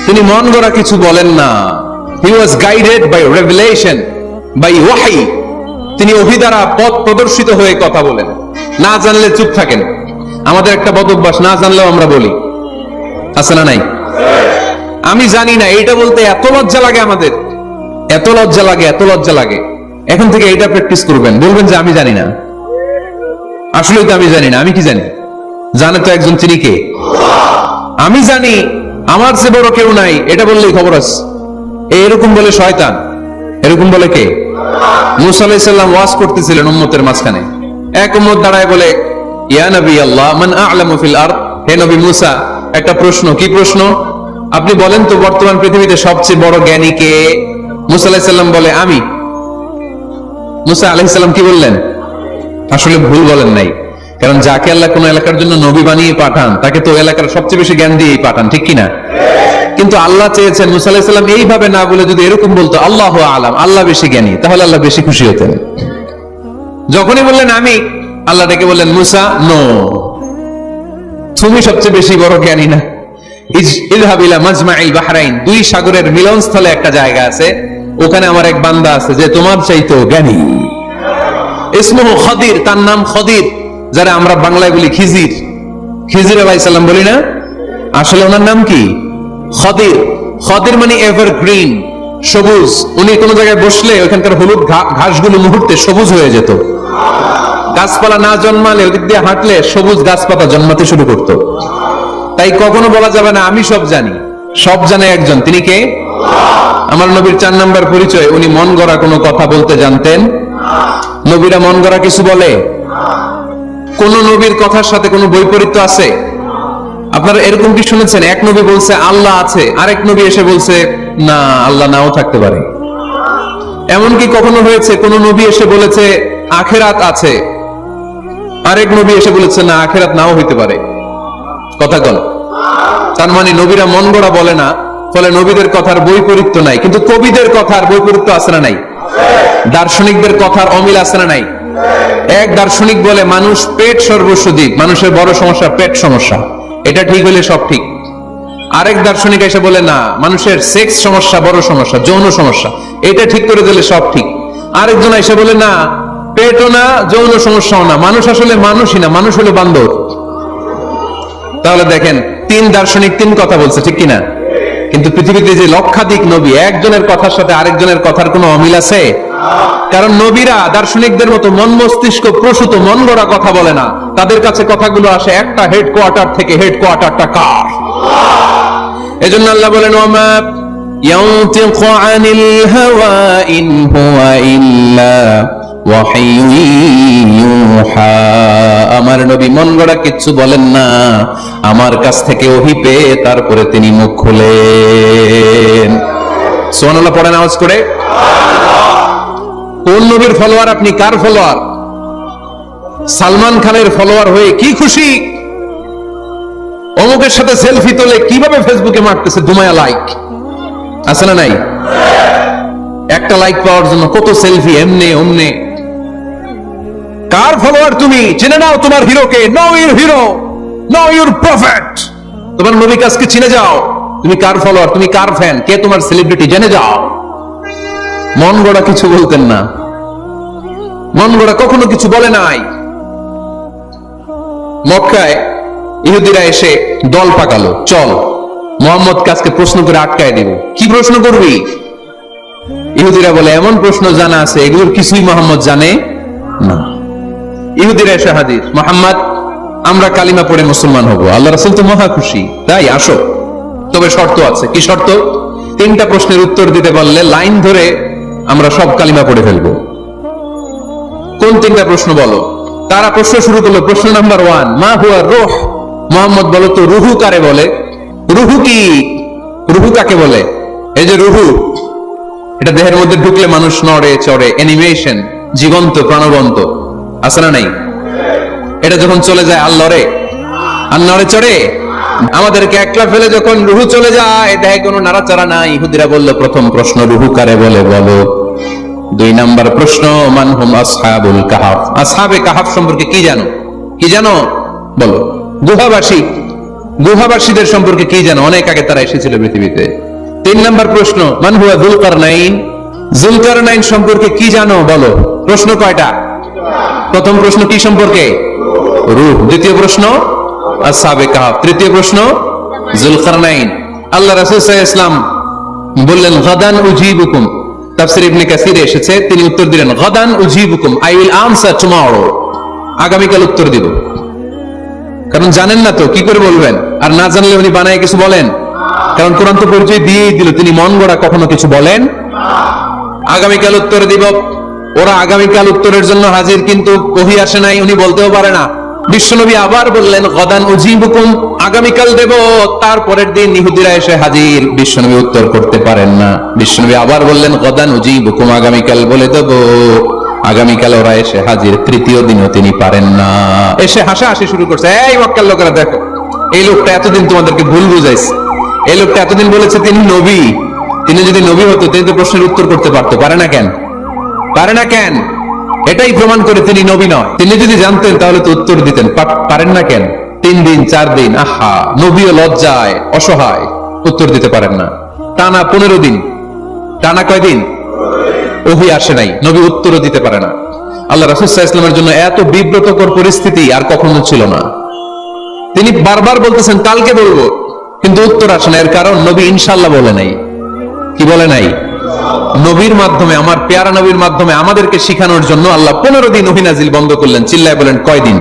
তিনি মন গড়া কিছু বলেন না। He was guided by revelation, by ওয়াহি। তিনি ওহী দ্বারা পথ প্রদর্শিত হয়ে কথা বলেন। না জানলে চুপ থাকেন। আমাদের একটা বদ অভ্যাস, না জানলেও আমরা বলি, আছে না নাই? আমি জানি না, এইটা বলতে এত লজ্জা লাগে আমাদের, এত লজ্জা লাগে, এত লজ্জা লাগে। এখন থেকে এইটা প্র্যাকটিস করবেন, বলবেন যে আমি জানি না। আসলেই তো আমি জানি না। আমি কি জানি? জানে তো একজন, তিনি কে? আমি জানি, আমার চেয়ে বড় কেউ নাই, এটা বললেই খবর আছে। এরকম বলে শয়তান, এরকম বলে কে? মুসা আলাইহিস সালাম ওয়াজ করতেছিলেন উম্মতের মাঝখানে, এক উম্মত দাঁড়ায় বলে, ইয়া নবী আল্লাহ মান আ'লামু ফিল আরদ, হে নবী মুসা, একটা প্রশ্ন। কি প্রশ্ন? আপনি বলেন তো বর্তমান পৃথিবীতে সবচেয়ে বড় জ্ঞানী কে? মুসা আলাইহিস সালাম বলে, আমি। মুসা আলাইহিস সালাম কি বললেন? আসলে ভুল বলেন নাই, কারণ যাকে আল্লাহ কোন এলাকার জন্য নবী বানিয়ে পাঠান তাকে তো এলাকার সবচেয়ে বেশি জ্ঞান দিয়েই পাঠান, ঠিক কিনা? কিন্তু আল্লাহ চেয়েছেন মুসা আলাইহিস সালাম এইভাবে না বলে যদি এরকম বলতো আল্লাহু আ'লাম, আল্লাহ বেশি জ্ঞানী, তাহলে আল্লাহ বেশি খুশি হতেন। যখনই বললেন আমি, আল্লাহ ডেকে বললেন, মুসা নো, তুমি সবচেয়ে বেশি বড় জ্ঞানী না। ইযহাব ইলা মাজমাইল বাহরাইন, দুই সাগরের মিলনস্থলে একটা জায়গা আছে, ওখানে আমার এক বান্দা আছে যে তোমার চাইতেও জ্ঞানী। ইসমুহু খদির, তার নাম খদির, যারা আমরা বাংলায় বলি খিজির, খিজির আলাইহিস সালাম বলি না, আসলে ওনার নাম কি? খদির। খদির মানে এভারগ্রিন, সবুজ। উনি কোন জায়গায় বসলে ওখানকার হলুদ ঘাসগুলো মুহূর্তে সবুজ হয়ে যেত। গাছপালা না জন্মালে ওদিক দিয়ে হাঁটলে সবুজ গাছপাতা জন্মাতে শুরু করত। তাই কখনো বলা যাবে না আমি সব জানি, সব জানে একজন, তিনি কে? আমার নবীর 4 নাম্বার পরিচয়, উনি মন গড়া কোনো কথা বলতে জানতেন। নবীরা মন গড়া কিছু বলে? কোন নবীর কথার সাথে কোনো বৈপরীত্য আছে? আপনারা এরকম কি শুনেছেন এক নবী বলছে আল্লাহ আছে, আরেক নবী এসে বলছে না আল্লাহ নাও থাকতে পারে? এমনকি কখনো হয়েছে কোন নবী এসে বলেছে আখিরাত আছে, আরেক নবী এসে বলেছে না আখিরাত নাও হইতে পারে? কথা বল। তার মানে নবীরা মন গড়া বলে না, ফলে নবীদের কথার বৈপরীত্য নাই। কিন্তু কবিদের কথার বৈপরীত্য আছে না নাই? দার্শনিকদের কথার অমিল আছে না নাই? এক দার্শনিক বলে মানুষ পেট সর্বস্ব জীব, মানুষের বড় সমস্যা পেট সমস্যা, এটা ঠিক হলে সব ঠিক। আরেক দার্শনিক এসে বলে না, মানুষের সেক্স সমস্যা বড় সমস্যা, যৌন সমস্যা, এটা ঠিক করে দিলে সব ঠিক। আরেকজন এসে বলে না, পেটও না যৌন সমস্যাও না, মানুষ আসলে মানুষই না, মানুষ হলো বান্দর। তাহলে দেখেন 3 দার্শনিক 3 কথা বলছে, ঠিক কিনা? কিন্তু পৃথিবীতে যে লক্ষাধিক নবী, একজনের কথার সাথে আরেকজনের কথার কোনো অমিল আছে? কারণ নবীরা দার্শনিকদের মতো মন মস্তিষ্ক প্রসূত মন গড়া কথা বলে না, তাদের কাছে কথাগুলো আসে একটা হেডকোয়ার্টার থেকে। হেডকোয়ার্টারটা কার? এজন্য আল্লাহ বলেন, ওমা ইয়ানতিকু আনিল হাওয়া ইন হুয়া ইল্লা ওয়াহিয়ুন ইউহা, আমার নবী মন গড়া কিচ্ছু বলেন না, আমার কাছ থেকে ওহী পেয়ে তারপরে তিনি মুখ খুলেন। সুবহানাল্লাহ পড়েন আওয়াজ করে। কোন নবীর ফলোয়ার আপনি? কার ফলোয়ার? সালমান খানের ফলোয়ার হয়ে কি খুশি? অমুকের সাথে সেলফি তোলে কিভাবে ফেসবুকে মারতেছে দুমায়া লাইক, আছে না নাই? একটা লাইক পাওয়ার জন্য কত সেলফি, এমনে অমনে। কার ফলোয়ার তুমি? চিনে নাও তোমার হিরোকে। Know your hero, know your prophet. তোমার নবী কাজকে চিনে যাও। তুমি কার ফলোয়ার, তুমি কার ফ্যান, কে তোমার সেলিব্রিটি জেনে যাও। মন গড়া কিছু বলতেন না, মন গড়া কখনো কিছু বলে নাই। মক্কায় ইহুদিরা এসে দল পাকালো, চল মুহাম্মদ কাজকে প্রশ্ন করে আটকায় দিব। কি প্রশ্ন করবি? ইহুদিরা বলে এমন প্রশ্ন জানা আছে এগুলোর কিছুই মুহাম্মদ জানে না। ইহুদিরা এসে হাজির, মুহাম্মদ আমরা কালিমা পড়ে মুসলমান হব। আল্লাহ রাসূল তো মহা খুশি, তাই আসো, তবে শর্ত আছে। কি শর্ত? 3টা প্রশ্নের উত্তর দিতে পারলে লাইন ধরে আমরা সব কালিমা পড়ে ফেলবো। কোন 3টা প্রশ্ন বলো? তারা প্রশ্ন শুরু করলো। প্রশ্ন নাম্বার 1, মা হুয়া রূহ। মুহাম্মদ বলো তো রুহু কারে বলে? রুহু কি? রুহু কাকে বলে? এই যে রুহু, এটা দেহের মধ্যে ঢুকলে মানুষ নড়ে চড়ে, অ্যানিমেশন, জীবন্ত প্রাণবন্ত, আছে না নাই? এটা যখন চলে যায় আর লড়ে, আর নড়ে চড়ে। আমাদেরকে একলা ফেলে যখন রুহু চলে যায় দেহে কোনো নাড়াচাড়া নাই। ইহুদিরা বলল প্রথম প্রশ্ন রুহু কারে বলে বলো। 2 নাম্বার প্রশ্ন, মান হুম আসহাবুল কাহাফ। আসহাবে কাহাফ সম্পর্কে কি জানো? কি জানো বলো। গুহাবাসী, গুহাবাসীদের সম্পর্কে কি জানো? অনেক আগে তারা এসেছিল পৃথিবীতে। 3 নাম্বার প্রশ্ন, মান হুয়া যুলকারনাইন। যুলকারনাইন সম্পর্কে কি জানো বলো। প্রশ্ন কয়টা? প্রথম প্রশ্ন কি সম্পর্কে? রূহ। দ্বিতীয় প্রশ্ন আসহাবে কাহাফ। তৃতীয় প্রশ্ন যুলকারনাইন। আল্লাহ রাসূল সাল্লাল্লাহু আলাইহি ওয়াসাল্লাম বললেন গাদান উজিবুকুম। তাফসীর ইবনে কাসিরে এসেছে, তিনি উত্তর দিলেন গাদান উজিবুকুম, আই উইল আনসার টুমরো। আগামীকাল উত্তর দিব। কারণ জানেন না তো কি করে বলবেন, আর না জানলে উনি বানায় কিছু বলেন। কারণ কোরআন তো পরিচয় দিয়েই দিল, তিনি মন গড়া কখনো কিছু বলেন। আগামীকাল উত্তর দিব, ওরা আগামীকাল উত্তরের জন্য হাজির, কিন্তু ওহী আসে নাই, উনি বলতেও পারে না। বিশ্বনবী আবার বললেন গদান উজিবুকুম, আগামীকাল দেব। তারপরের দিন ইহুদিরা এসে হাজির, বিশ্বনবী উত্তর করতে পারেন না। বিশ্বনবী আবার বললেন গদান উজিবুকুম, আগামীকাল বলে দেব। আগামীকাল ওরা এসে হাজির, তৃতীয় দিনও তিনি পারেন না। এসে হাসাহাসি শুরু করছে, এই মক্কার লোকেরা দেখো, এই লোকটা এতদিন তোমাদেরকে ভুল বুঝাইছে, এই লোকটা এতদিন বলেছে তিনি নবী, তিনি যদি নবী হতো তিনি তো প্রশ্নের উত্তর করতে পারতো, পারে না কেন? পারে না কেন? এটাই প্রমাণ করে তিনি নবী নয়। তিনি যদি জানতেন তাহলে তো উত্তর দিতেন, পারেন না কেন? 3 দিন 4 দিন, আহা, নবীও লজ্জায় অসহায়, উত্তর দিতে পারেন না। টানা 15 দিন, টানা কয়দিন ওহী আসে নাই, নবী উত্তরও দিতে পারে না। আল্লাহ রাসূল সাল্লাল্লাহু আলাইহি ওয়াসাল্লামের জন্য এত বিব্রতকর পরিস্থিতি আর কখনো ছিল না। তিনি বারবার বলতেছেন কালকে বলবো, কিন্তু উত্তর আসে না। এর কারণ নবী ইনশাআল্লাহ বলে নাই। কি বলে নাই? নবীর মাধ্যমে, আমার পেয়ারা নবীর মাধ্যমে আমাদেরকে শিখানোর জন্য আল্লাহ 15 দিন ওহী নাজিল বন্ধ করলেন। চিল্লায় বলেন কয়দিন?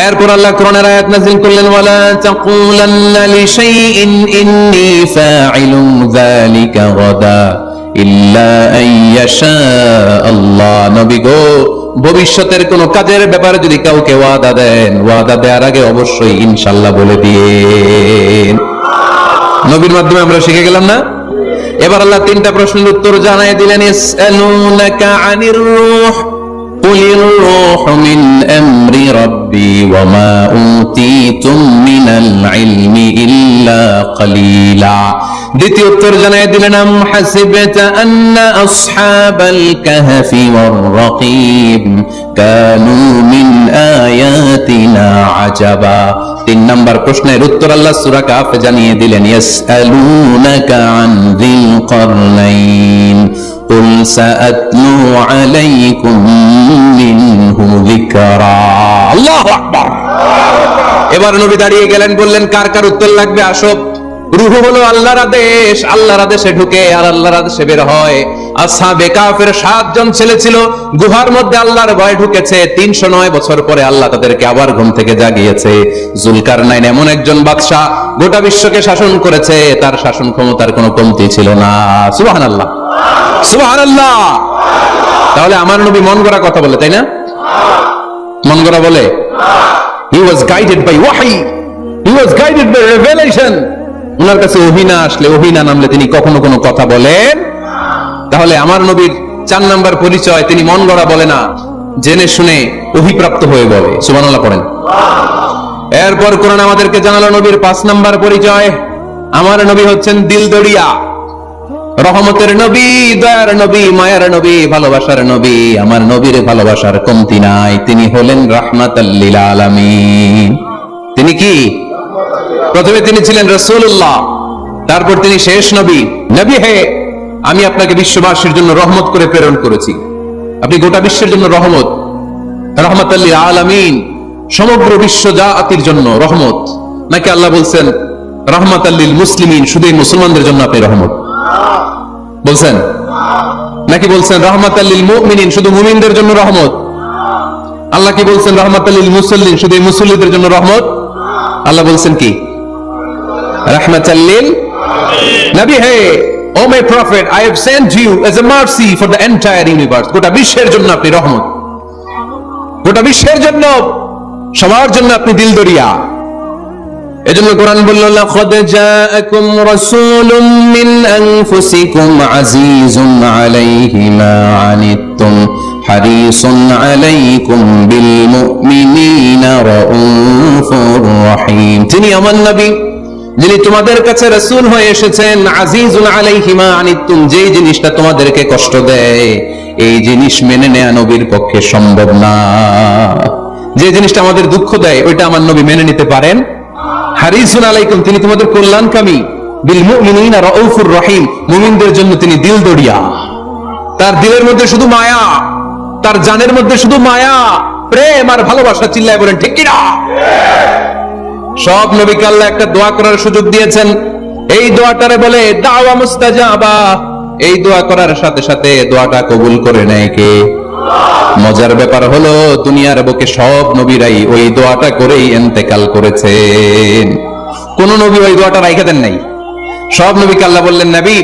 এরপর আল্লাহ কোরআনের আয়াত নাজিল করলেন, ওয়ালা তাকুলান্না লিশাইইন ইন্নী ফাইলুন যালিকা গাদা ইল্লা আইয়াশা আল্লাহ। নবী গো, ভবিষ্যতের কোন কাজের ব্যাপারে যদি কাউকে ওয়াদা দেন, ওয়াদা দেওয়ার আগে অবশ্যই ইনশাআল্লাহ বলে দিয়েন। নবীর মাধ্যমে আমরা শিখে গেলাম না? এবার আল্লাহ 3টা প্রশ্নের উত্তর জানাই দিলেন। ইয়াসআলুনাকা আনির রূহ কুলির রূহু মিন আমরি রাব্বি ওয়া মা উতীতুম মিনাল ইলমি ইল্লা কালিলা। দ্বিতীয় উত্তর জানাই দিলেন, আম হাসিবতা আন্না আসহাবাল কাহফি ওয়ার রাকিব কানু মিন আয়াতিনা আজাবা। 3 নম্বর প্রশ্নের উত্তর আল্লাহ সূরা কাহফে জানিয়ে দিলেন, ইয়াসআলুনাকা আন যিল কারনাইন কুল সাআতলু আলাইকুম মিনহু যিকরা। আল্লাহু আকবার। এবার নবী দাঁড়িয়ে গেলেন, বললেন কার কার উত্তর লাগবে আসো। রূহ হলো আল্লাহর আদেশ, আল্লাহর আদেশে ঢুকে আর আল্লাহর আদেশে বের হয়। আসহাবে কাফের 7 জন ছেলে ছিল, গুহার মধ্যে আল্লাহর ভয় ঢুকেছে। 309 বছর পরে আল্লাহ তাদেরকে আবার ঘুম থেকে জাগিয়েছে। জুলকারনাইন এমন একজন বাদশা, গোটা বিশ্বকে শাসন করেছে, তার শাসন ক্ষমতার কোনো কমতি ছিল না। সুবহানাল্লাহ, সুবহানাল্লাহ। তাহলে আমার নবী মন গড়া কথা বলে, তাই না? মন গড়া বলে? He was guided by wahi, he was guided by revelation. উনার কাছে ওহী না আসলে, ওহী না নামলে তিনি কখনো কোনো কথা বলেন? তাহলে আমার নবীর 4 নাম্বার পরিচয়, তিনি মন গড়া বলে না, জেনে শুনে ওহীপ্রাপ্ত হয়ে বলে। সুবহানাল্লাহ পড়েন। এরপর কোরআন আমাদেরকে জানালো নবীর 5 নাম্বার পরিচয়, আমার নবী হচ্ছেন দিলদরিয়া, রহমতের নবী, দয়ার নবী, মায়ার নবী, ভালোবাসার নবী। আমার নবীর ভালোবাসার কমতি নাই। তিনি হলেন রাহমাতাল লিল আলামিন। তিনি কি? প্রথমে তিনি ছিলেন রাসূলুল্লাহ, তারপর তিনি শেষ নবী। নবী হে, আমি আপনাকে বিশ্ববাসীর জন্য রহমত করে প্রেরণ করেছি। আপনি গোটা বিশ্বের জন্য রহমত, রাহমাতাল লিল আলামিন, সমগ্র বিশ্ব জাতির জন্য রহমত। নাকি আল্লাহ বলছেন রাহমাতাল লিল মুসলিমিন, শুধু মুসলমানদের জন্য আপনি রহমত বলছেন? নাকি বলছেন রাহমাতাল লিল মুমিনিন, শুধু মুমিনদের জন্য রহমত? আল্লাহ কি বলছেন রাহমাতাল লিল মুসাল্লিন, শুধু মুসল্লিদের জন্য রহমত? আল্লাহ বলছেন কি? রাহমাতাল লিল নবী হে, oh my prophet, I have sent you as a mercy for the entire universe. গোটা বিশ্বের জন্য আপনি রহমত, গোটা বিশ্বের জন্য, সবার জন্য আপনি দিলদরিয়া। এজন্য কোরআন বলল, লাকাদ জাআকুম রাসূলুম মিন আনফুসিকুম আজিজুন আলাইহি মা আনিতুম হারিসুন আলাইকুম বিল মুমিনিনা রাউফুর রহিম। তিনি আমার নবী, যিনি তোমাদের কাছে রাসূল হয়ে এসেছেন। আজিজুন আলাইহি মা আনিতুম, যে জিনিসটা তোমাদেরকে কষ্ট দেয়, এই জিনিস মেনে নেওয়া নবীর পক্ষে সম্ভব না। যে জিনিসটা আমাদের দুঃখ দেয়, ওইটা আমার নবী মেনে নিতে পারেন। হারিসুন আলাইকুম, তিনি তোমাদের কল্যাণকামী। বিল মুমিনিনা রাউফুর রহিম, মুমিনদের জন্য তিনি দিলদরিয়া। তার দিলের মধ্যে শুধু মায়া, তার জানের মধ্যে শুধু মায়া, প্রেম আর ভালোবাসা। চিল্লায় বলেন ঠিক কিনা? সব নবীকে আল্লাহ একটা দোয়া করার সুযোগ দিয়েছেন। এই দোয়াটারে বলে দাওয়া মুস্তাজাবা। এই দোয়া করার সাথে সাথে দোয়াটা কবুল করে নেয় কে? মজার ব্যাপার হলো, দুনিয়ার বুকে সব নবীরাই ওই দোয়াটা করেই ইন্তেকাল করেছেন। কোন নবী ওই দোয়াটা রাইখা দেন নাই। সব নবীকে আল্লাহ বললেন, নবী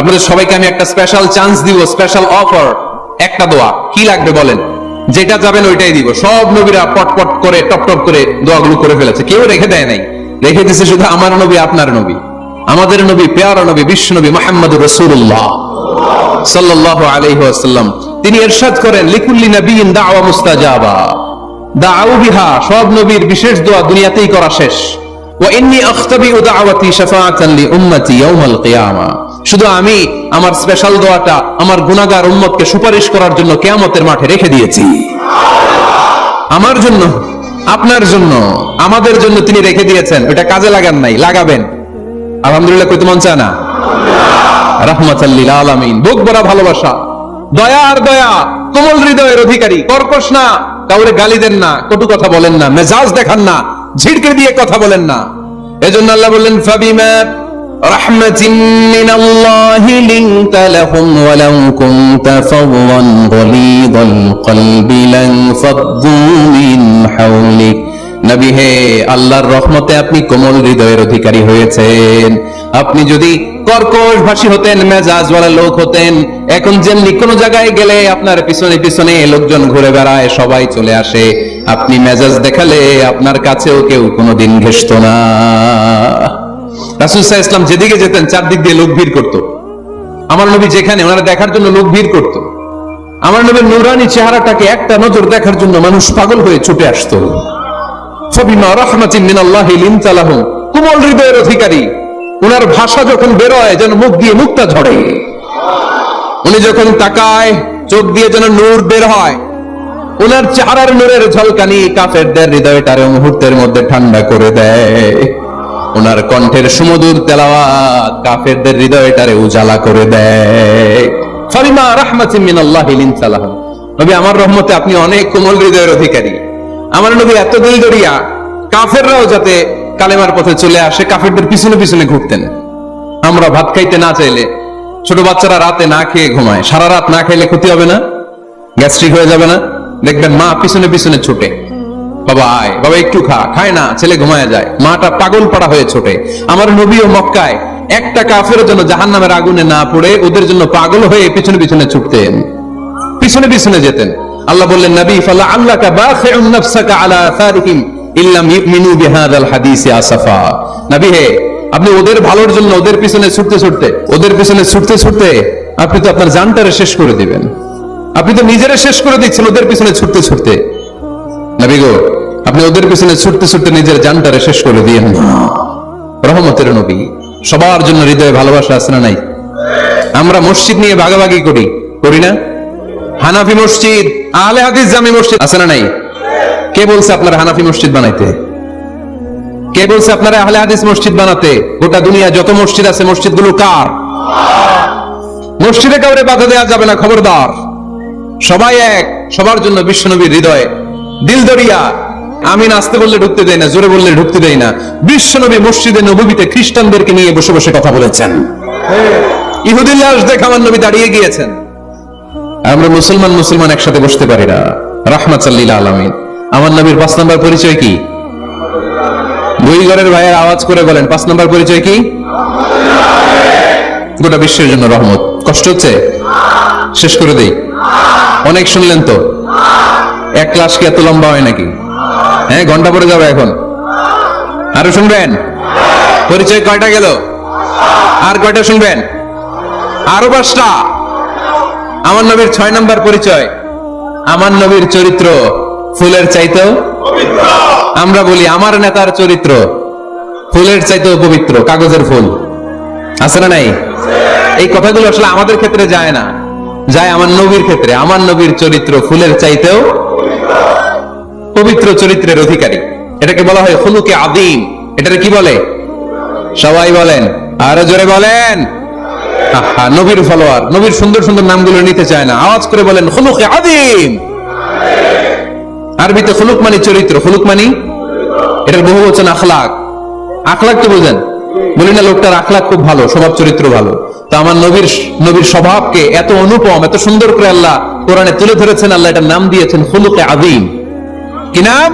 আপনাদের সবাইকে আমি একটা স্পেশাল চান্স দিব, স্পেশাল অফার, একটা দোয়া, কি লাগবে বলেন, যেটা যাবেন ওইটাই দিব। সব নবীরা পটপট করে টপ টপ করে দোয়াগুলো করে ফেলেছে, কেউ রেখে দেয় নাই। রেখে দিয়েছে শুধু আমার নবী, আপনার নবী, আমাদের নবী, পেয়ারা নবী, বিশ্ব নবী মুহাম্মদুর রাসূলুল্লাহ সাল্লাল্লাহু আলাইহি ওয়াসাল্লাম। তিনি ইরশাদ করেন, লিকুল্লি নাবিয়্যিন দাওয়া মুস্তাজাবা, দাউ বিহা, সব নবীর বিশেষ দোয়া দুনিয়াতেই করা শেষ। ওয়া ইন্নী আখতাবিউ দাওয়াতি শাফাআতান লি উম্মতি ইয়াউমাল কিয়ামা, শুধু আমি আমার স্পেশাল দোয়াটা আমার গুনাহগার উম্মতকে সুপারিশ করার জন্য কিয়ামতের মাঠে রেখে দিয়েছি। আমার জন্য, আপনার জন্য, আমাদের জন্য তিনি রেখে দিয়েছেন, ওটা কাজে লাগান নাই, লাগাবেন। আলহামদুলিল্লাহ কইতে মন চায় না? রাহমাতাল লিল আলামিন, বুক ভরা ভালোবাসা, দয়া আর দয়া, কোমল হৃদয়ের অধিকারী, কর্কশ না, কাউরে গালি দেন না, কটু কথা বলেন না, মেজাজ দেখান না, ঝিড়কে দিয়ে কথা বলেন না। এজন্য আল্লাহ বললেন, ফাবিমা রাহমাতিন মিনাল্লাহি লিনতা লাহুম ওয়া লাউ কুনতা ফাওয়ান গলিযাল কলবি লান ফাদ্দু মিন হাওলিক। নবী হে, আল্লাহর রহমতে আপনি কোমল হৃদয়ের অধিকারী হয়েছেন। আপনি যদি কর্কশ ভাষী হতেন, মেজাজওয়ালা লোক হতেন, এখন যেমনি কোন জায়গায় গেলে আপনার পিছনে পিছনে লোকজন ঘুরে বেড়ায়, সবাই চলে আসে, আপনি মেজাজ দেখালে আপনার কাছেও কেউ কোনোদিন ঘেষত না। রাসূল সাল্লাল্লাহু আলাইহি ওয়াসাল্লাম যেদিকে যেতেন চারদিক দিয়ে লোক ভিড় করত। আমার নবী যেখানে, ওনারা দেখার জন্য লোক ভিড় করত। আমার নবীর নূরানী চেহারাটাকে একটা নজর দেখার জন্য মানুষ পাগল হয়ে ছুটে আসতো। ফাবিমা রাহমাতিন মিনাল্লাহি লিনতা লাহুম, কোমল হৃদয়ের অধিকারী। উনার ভাষা যখন বের হয় যেন মুখ দিয়ে মুক্তা ঝরে, উনি যখন তাকায় চোখ দিয়ে যেন নূর বের হয়। উনার চেহারার নূরের ঝলকানি কাফেরদের হৃদয়টারে মুহূর্তের মধ্যে ঠান্ডা করে দেয়। উনার কণ্ঠের সুমধুর তেলাওয়াত কাফেরদের হৃদয়টারে উজালা করে দেয়। ফাবিমা রাহমাতিন মিনাল্লাহি লিনতা লাহুম, নবী আমার রহমতে আপনি অনেক কোমল হৃদয়ের অধিকারী। আমার নবী এত দিল দরিয়া, কাফেররাও যাতে কালেমার পথে চলে আসে, কাফেরদের পিছনে পিছনে ঘুরতেন। আমরা ভাত খাইতে না চাইলে, ছোট বাচ্চারা রাতে না খেয়ে ঘুমায়, সারা রাত না খাইলে ক্ষতি হবে না? গ্যাস্ট্রিক হয়ে যাবে না? দেখবেন মা পিছনে পিছনে ছুটে, বাবা আয়, বাবা একটু খা, খায় না, ছেলে ঘুমায় যায়, মাটা পাগল পাড়া হয়ে ছোটে। আমার নবীও মক্কায় একটা কাফের জন্য জাহান্নামের আগুনে না পড়ে ওদের জন্য পাগল হয়ে পিছনে পিছনে ছুটতেন, পিছনে পিছনে যেতেন। আল্লাহ বললেন, নবী ফালা আল্লাকা বাখিউন নাফসাকা আলা আসারিহিম ইল্লাম ইউমিনু বিহাযাল হাদিসি আসাফা। নবী হে, আপনি ওদের ভালোর জন্য ওদের পিছনে ছুটতে ছুটতে, ওদের পিছনে ছুটতে ছুটতে আপনি তো আপনার জানটারে শেষ করে দিবেন। আপনি তো নিজেরা শেষ করে দিচ্ছেন ওদের পিছনে ছুটতে ছুটতে। নবী গো, আপনি ওদের পিছনে ছুটতে ছুটতে নিজের জানটারে শেষ করে দিয়েন না। রহমতের নবী, সবার জন্য হৃদয়ে ভালোবাসা আছে না নাই? আমরা মসজিদ নিয়ে ভাগাভাগি করি, করি না? হানাফি মসজিদ, আহলে হাদিস জামি মসজিদ আছে না নাই? কে বলছে আপনারা হানাফি মসজিদ বানাইতে? কে বলছে আপনারা আহলে হাদিস মসজিদ বানাতে? গোটা দুনিয়া যত মসজিদ আছে, মসজিদগুলো কার? মসজিদে কাউরে বাধা দেওয়া যাবে না, খবরদার। সবাই এক, সবার জন্য বিশ্বনবীর হৃদয়ে দিল দরিয়া। আমি নাচতে বললে ঢুকতে দেয় না, জোরে বললে ঢুকতে দেয় না। বিশ্বনবী মসজিদে নববীতে খ্রিস্টানদেরকে নিয়ে বসে বসে কথা বলেছেন। ইহুদির লাশ দেখে আমার নবী দাঁড়িয়ে গিয়েছেন। আমরা মুসলমান মুসলমান একসাথে বসতে পারি না। রাহমাতাল লিল আলামিন। আমার নবীর 5 নম্বর পরিচয় কি? দুই ঘরের ভাইয়ের আওয়াজ করে বলেন, 5 নম্বর পরিচয় কি? গোটা বিশ্বের জন্য রহমত। কষ্ট হচ্ছে? শেষ করে দেই। অনেক শুনলেন তো। এক ক্লাস কি এত লম্বা হয় নাকি? হ্যাঁ, ঘন্টা পরে যাবে এখন। আরো শুনবেন? পরিচয় কয়টা গেল? আর কয়টা শুনবেন? আরো 5টা। আমার নবীর 6 নম্বর পরিচয়, আমার নবীর চরিত্র ফুলের চাইতেও পবিত্র। আমরা বলি আমার নেতার চরিত্র ফুলের চাইতেও পবিত্র, কাগজের ফুল। আছে না নাই? এই কথাগুলো আসলে আমাদের ক্ষেত্রে যায় না, যায় আমার নবীর ক্ষেত্রে। আমার নবীর চরিত্র ফুলের চাইতেও পবিত্র চরিত্রের অধিকারী। এটাকে বলা হয় খুলুকে আযীম। এটাকে কি বলে? সবাই বলেন, আরো জোরে বলেন। নবীর ফলোয়ার, নবীর সুন্দর সুন্দর নামগুলো নিতে চায় না, আওয়াজ করে বলেন খুলুকে আযীম। আরবিতে খুলুক মানে চরিত্র, খুলুক মানে এটার বহু বচন আখলাক। আখলাক তো বুঝেন, বলি না লোকটার আখলাক খুব ভালো, স্বভাব চরিত্র ভালো। তো আমার নবীর স্বভাবকে এত অনুপম, এত সুন্দর করে আল্লাহ কোরআনে তুলে ধরেছেন। আল্লাহ এটার নাম দিয়েছেন খুলুকে আযীম। কি নাম?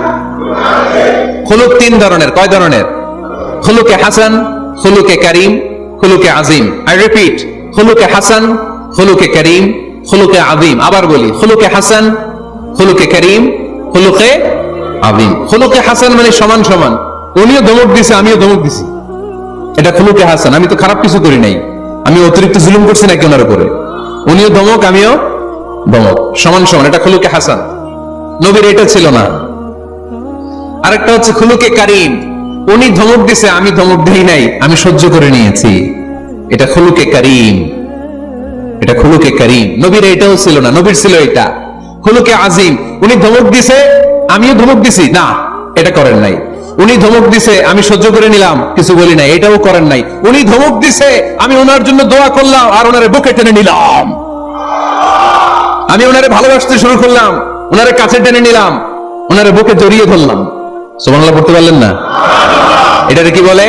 খুলুক 3 ধরনের। কয় ধরনের? খুলুকে হাসান, খুলুকে কারীম, খুলুকে আযীম। আই রিপিট, খুলুকে হাসান, খুলুকে কারীম, খুলুকে আযীম। আবার বলি, খুলুকে হাসান, খুলুকে কারীম, খুলুকে আযীম। খুলুকে হাসান মানে সমান সমান, উনিও ধমক দিছে আমিও ধমক দিছি, এটা খুলুকে হাসান। আমি তো খারাপ কিছু করি নাই, আমি অতিরিক্ত জুলুম করছি নাকি ওনার উপরে? উনিও ধমক আমিও ধমক, সমান সমান, এটা খুলুকে হাসান। নবীর এটা ছিল না। আরেকটা হচ্ছে খুলুকে কারীম, উনি ধমক দিছে আমি ধমক দেই নাই, আমি সহ্য করে নিয়েছি, এটা খুলুকে কারীম, এটা খুলুকে কারীম। নবীর এটাও ছিল না, নবীর ছিল এটা খুলুকে আযীম। উনি ধমক দিছে আমিও ধমক দিছি, না এটা করেন নাই। উনি ধমক দিছে আমি সহ্য করে নিলাম, কিছু বলি নাই, এটাও করেন নাই। উনি ধমক দিছে আমি ওনার জন্য দোয়া করলাম আর ওনারে বুকে টেনে নিলাম, আমি ওনারে ভালোবাসতে শুরু করলাম, ওনারে কাছে টেনে নিলাম, ওনারে বুকে জড়িয়ে ধরলাম। সুবহানাল্লাহ পড়তে পারলেন না? এটারে কি বলে?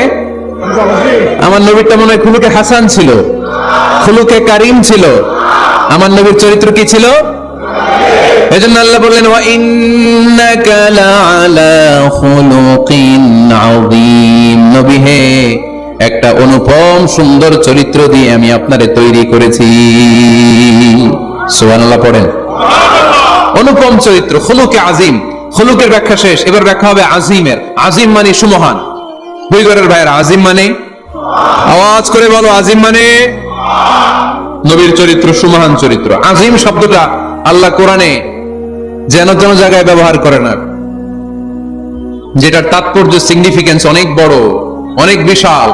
আমার নবীরটা মনে হয় খুলুকে হাসান ছিল, খুলুকে কারীম ছিল। আমার নবীর চরিত্র কি ছিল? এজন্য আল্লাহ বললেন, ওয়া ইন্নাকা লাআলা খুলুকিন আযীম। নবী হে, একটা অনুপম সুন্দর চরিত্র দিয়ে আমি আপনারে তৈরি করেছি। সুবহানাল্লাহ পড়েন। অনুপম চরিত্র, খুলুকে আযীম। খুলুকের ব্যাখ্যা শেষ, এবার ব্যাখ্যা হবে আযীমের। আযীম মানে সুমহান। বুইগরের ভাইয়েরা, আযীম মানে, আওয়াজ করে বলো, আযীম মানে নবীর চরিত্র সুমহান চরিত্র। আযীম শব্দটা আল্লাহ কোরআনে যেন যেন জায়গায় ব্যবহার করে না, যেটার তাৎপর্য সিগনিফিকেন্স অনেক বড়, অনেক বিশাল,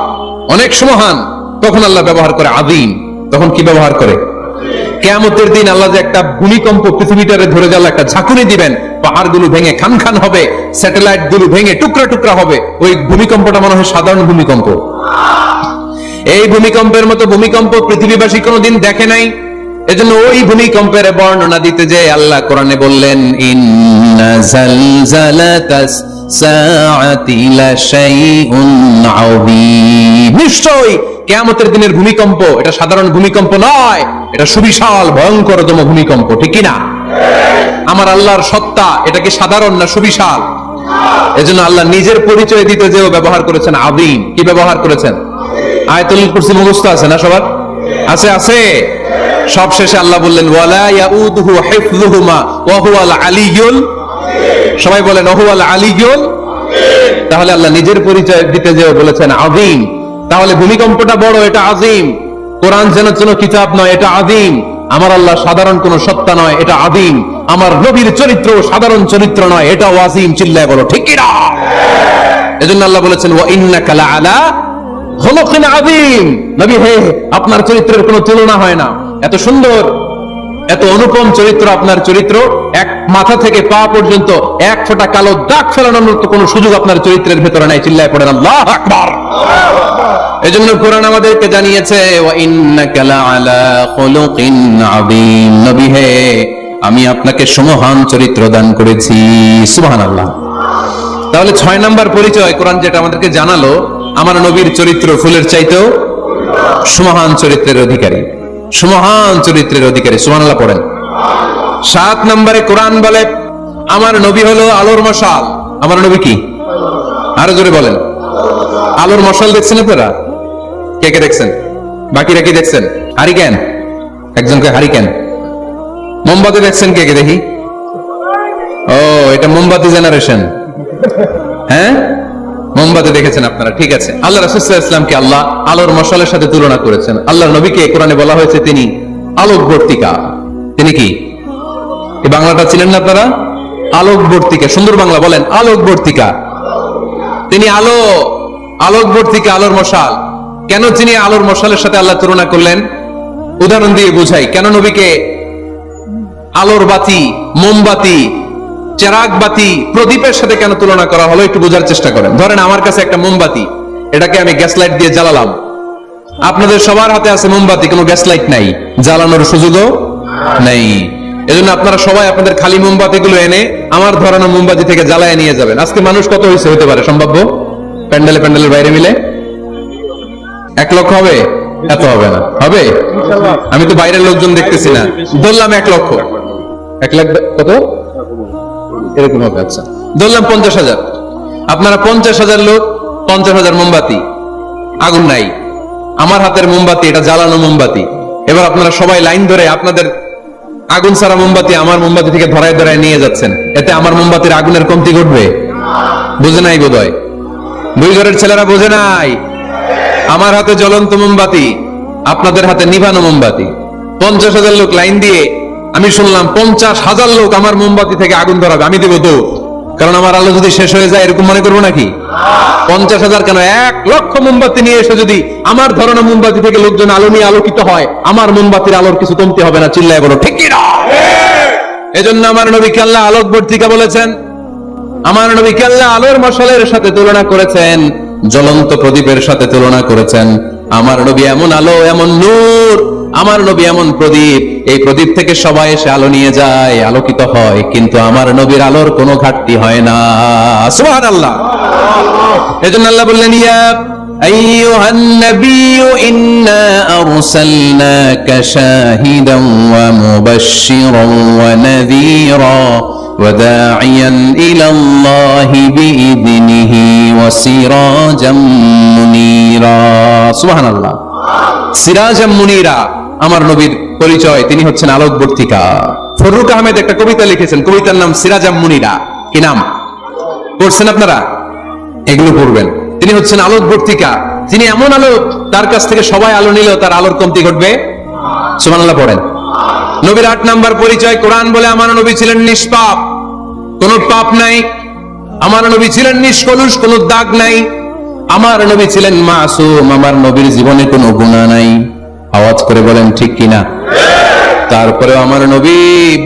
অনেক সুমহান, তখন আল্লাহ ব্যবহার করে আযীম। তখন কি ব্যবহার করে? কিয়ামতের দিন আল্লাহ যে একটা ভূমিকম্প পৃথিবীটারে ধরে গেল, একটা ঝাঁকুনি দিবেন, পাহাড়গুলো ভেঙে খান খান হবে, স্যাটেলাইট গুলো ভেঙে টুকরা টুকরা হবে। ওই ভূমিকম্পটা মনে হয় সাধারণ ভূমিকম্প। এই ভূমিকম্পের মতো ভূমিকম্প পৃথিবীবাসী কোনোদিন দেখে নাই। এজন্য ওই ভূমিকম্পের বর্ণনা দিতে যে আল্লাহ কোরআনে বললেন, ইন্না জালজালাতাস সাআতি লাশাইউন আযীম। নিশ্চয়ই কিয়ামতের দিনের ভূমিকম্প এটা সাধারণ ভূমিকম্প নয়, এটা সুবিশাল ভয়ঙ্করতম ভূমিকম্প, ঠিক কি না? আমার আল্লাহর সত্তা এটা কি সাধারণ না সুবিশাল? এজন্য আল্লাহ নিজের পরিচয় দিতে যেও ব্যবহার করেছেন আযীম। কি ব্যবহার করেছেন? আয়াতুল কুরসি মুখস্থ আছে না সবার? আছে, আছে। সব শেষে আল্লাহ বললেন, ওয়ালা ইয়াউদুহু হিফযুহুমা ওয়া হুয়াল আলিয়্যুল। সবাই বলেন ওয়া হুয়াল আলিয়্যুল। তাহলে আল্লাহ নিজের পরিচয় দিতে যেও বলেছেন আযীম। তাহলে ভূমিকম্পটা বড়, এটা আযীম। কোরআন যেন যেন কিতাব নয়, এটা আযীম। আমার আল্লাহ সাধারণ কোন সত্তা নয়, এটা আযীম। আমার নবীর চরিত্র সাধারণ চরিত্র নয়, এটাও আযীম। চিল্লায় বলো ঠিক কি না? এজন্য আল্লাহ বলেছেন, ওয়া ইন্নাকা লাআলা খুলুকিন আযীম। নবী হে, আপনার চরিত্রের কোনো তুলনা হয় না। এত সুন্দর, এত অনুপম চরিত্র আপনার চরিত্র। এক মাথা থেকে পা পর্যন্ত এক ফোঁটা কালো দাগ ফেলানোর মতো কোনো সুযোগ আপনার চরিত্রের ভেতরে নাই। চিল্লায় পড়েন আল্লাহু আকবার। এজন্য কোরআন আমাদেরকে জানিয়েছে, ওয়া ইন্নাকা লাআলা খুলুকিন আযীম। নবী হে, আমি আপনাকে সুমহান চরিত্র দান করেছি। সুবহানাল্লাহ। তাহলে 6 নাম্বার পরিচয় কোরআন যেটা আমাদেরকে জানালো, আমার নবীর চরিত্র ফুলের চাইতেও সুমহান চরিত্রের অধিকারী, সুমহান চরিত্রের অধিকারী। সুবহানাল্লাহ পড়েন। 7 নম্বরে কোরআন বলে, আমার নবী হলো আলোর মশাল। আমার নবী কি? আরো জোরে বলেন। আলোর মশাল দেখছেন আপনারা? কে কে দেখছেন? বাকিরা কি দেখছেন? হারিকেন? একজনকে হারিকেন। মোমবাতি দেখছেন কে কে? দেখি। ও, এটা মোমবাতি জেনারেশন। হ্যাঁ, মোমবাতি দেখেছেন আপনারা, ঠিক আছে। আল্লাহ রাসূল সাল্লাল্লাহু আলাইহি ওয়াসাল্লামকে আল্লাহ আলোর মশালের সাথে তুলনা করেছেন। আল্লাহর নবীকে কোরআনে বলা হয়েছে তিনি আলোকবর্তিকা। তিনি কি? এই বাংলাটা ছিলেন না আপনারা? আলোকবর্তিকা। সুন্দর বাংলা বলেন, আলোকবর্তিকা। তিনি আলো, আলোকবর্তিকা, আলোর মশাল। কেন তিনি আলোর মশালের সাথে আল্লাহ তুলনা করলেন? উদাহরণ দিয়ে বুঝাই। কেন নবীকে আলোর বাতি, মোমবাতি, চেরাগ বাতি, প্রদীপের সাথে কেন তুলনা করা হলো একটু বোঝার চেষ্টা করেন। ধরেন আমার কাছে একটা মোমবাতি, এটাকে আমি গ্যাস লাইট দিয়ে জ্বালালাম। আপনাদের সবার হাতে আছে মোমবাতি, কোনো গ্যাস লাইট নাই, জ্বালানোর সুযোগও নাই। এজন্য আপনারা সবাই আপনাদের খালি মোমবাতি গুলো এনে আমার ধরানো মোমবাতি থেকে জ্বালায় নিয়ে যাবেন। আজকে মানুষ কত হয়েছে হতে পারে সম্ভাব্য? প্যান্ডেলে প্যান্ডেলের বাইরে মিলে 1 লক্ষ হবে? এত হবে না, হবে? আমি তো বাইরের লোকজন দেখতেছি না, ধরলাম 1 লক্ষ। 1 লাখ কত এরকম হবে? আচ্ছা, ধরলাম 50,000। আপনারা 50,000 লোক 50,000 মোমবাতি, আগুন নাই। আমার হাতের মোমবাতি, এটা জ্বালানো মোমবাতি। এবার আপনারা সবাই লাইন ধরে আপনাদের আগুন ছাড়া মোমবাতি আমার মোমবাতি থেকে ধরায় ধরায় নিয়ে যাচ্ছেন। এতে আমার মোমবাতির আগুনের কমতি ঘটবে? বুঝে নাই বোধহয়, দুই ঘরের ছেলেরা বোঝে নাই। আমার হাতে জ্বলন্ত মোমবাতি, আপনাদের হাতে নিভানো মোমবাতি। 50,000 লোক লাইন দিয়ে, আমি শুনলাম 50,000 লোক আমার মোমবাতি থেকে আগুন ধরাবে, আমি দেবো তো। কারণ আমার আলো যদি শেষ হয়ে যায় এরকম মনে করবো নাকি? 50,000 কেন, 1,00,000 মোমবাতি নিয়ে এসে যদি আমার ধরনের মোমবাতি থেকে লোকজন আলো নিয়ে আলোকিত হয়, আমার মোমবাতির আলোর কিছু কমতি হবে না। চিল্লায় বলো ঠিক কিনা? এজন্য আমার নবীকে আল্লাহ আলোকবর্তিকা বলেছেন। আমার নবীকে আল্লাহ আলোর মশালের সাথে তুলনা করেছেন, জ্বলন্ত প্রদীপের সাথে তুলনা করেছেন। আমার নবী এমন আলো, এমন নূর, আমার নবী এমন প্রদীপ, এই প্রদীপ থেকে সবাই এসে আলো নিয়ে যায়, আলোকিত হয়, কিন্তু আমার নবীর আলোর কোনো ঘাটতি হয় না। সুবহানাল্লাহ। এজন্য আল্লাহ বললেন, ইয়া আইয়ুহান নাবিয়্যু ইন্না আরসালনাকা শাহিদান ওয়া মুবাশশিরান ওয়া নাযীরা وداعيا إلى الله بإذنه وسراجا منيرا سبحان الله সিরাজা মুনিরা আমার নবীর পরিচয়, তিনি হচ্ছেন আলোকবর্তিকা। ফররুক আহমেদ একটা কবিতা লিখেছেন, কবিতার নাম সিরাজা মুনিরা। কি নাম? পড়ছেন আপনারা? এগুলো পড়বেন। তিনি হচ্ছেন আলোকবর্তিকা, তিনি এমন আলো, তার কাছ থেকে সবাই আলো নিলেও তার আলোর কমতি ঘটবে। সুবহানাল্লাহ পড়েন। নবীর 8 নাম্বার পরিচয়, কোরআন বলে আমার নবী ছিলেন নিষ্পাপ, কোন পাপ নাই। আমার নবী ছিলেন নিষ্কলুষ, কোন দাগ নাই। আমার নবী ছিলেন মাসুম, আমার নবীর জীবনে কোনো গুনাহ নাই। আওয়াজ করে বলেন ঠিক কিনা? তারপরে আমার নবী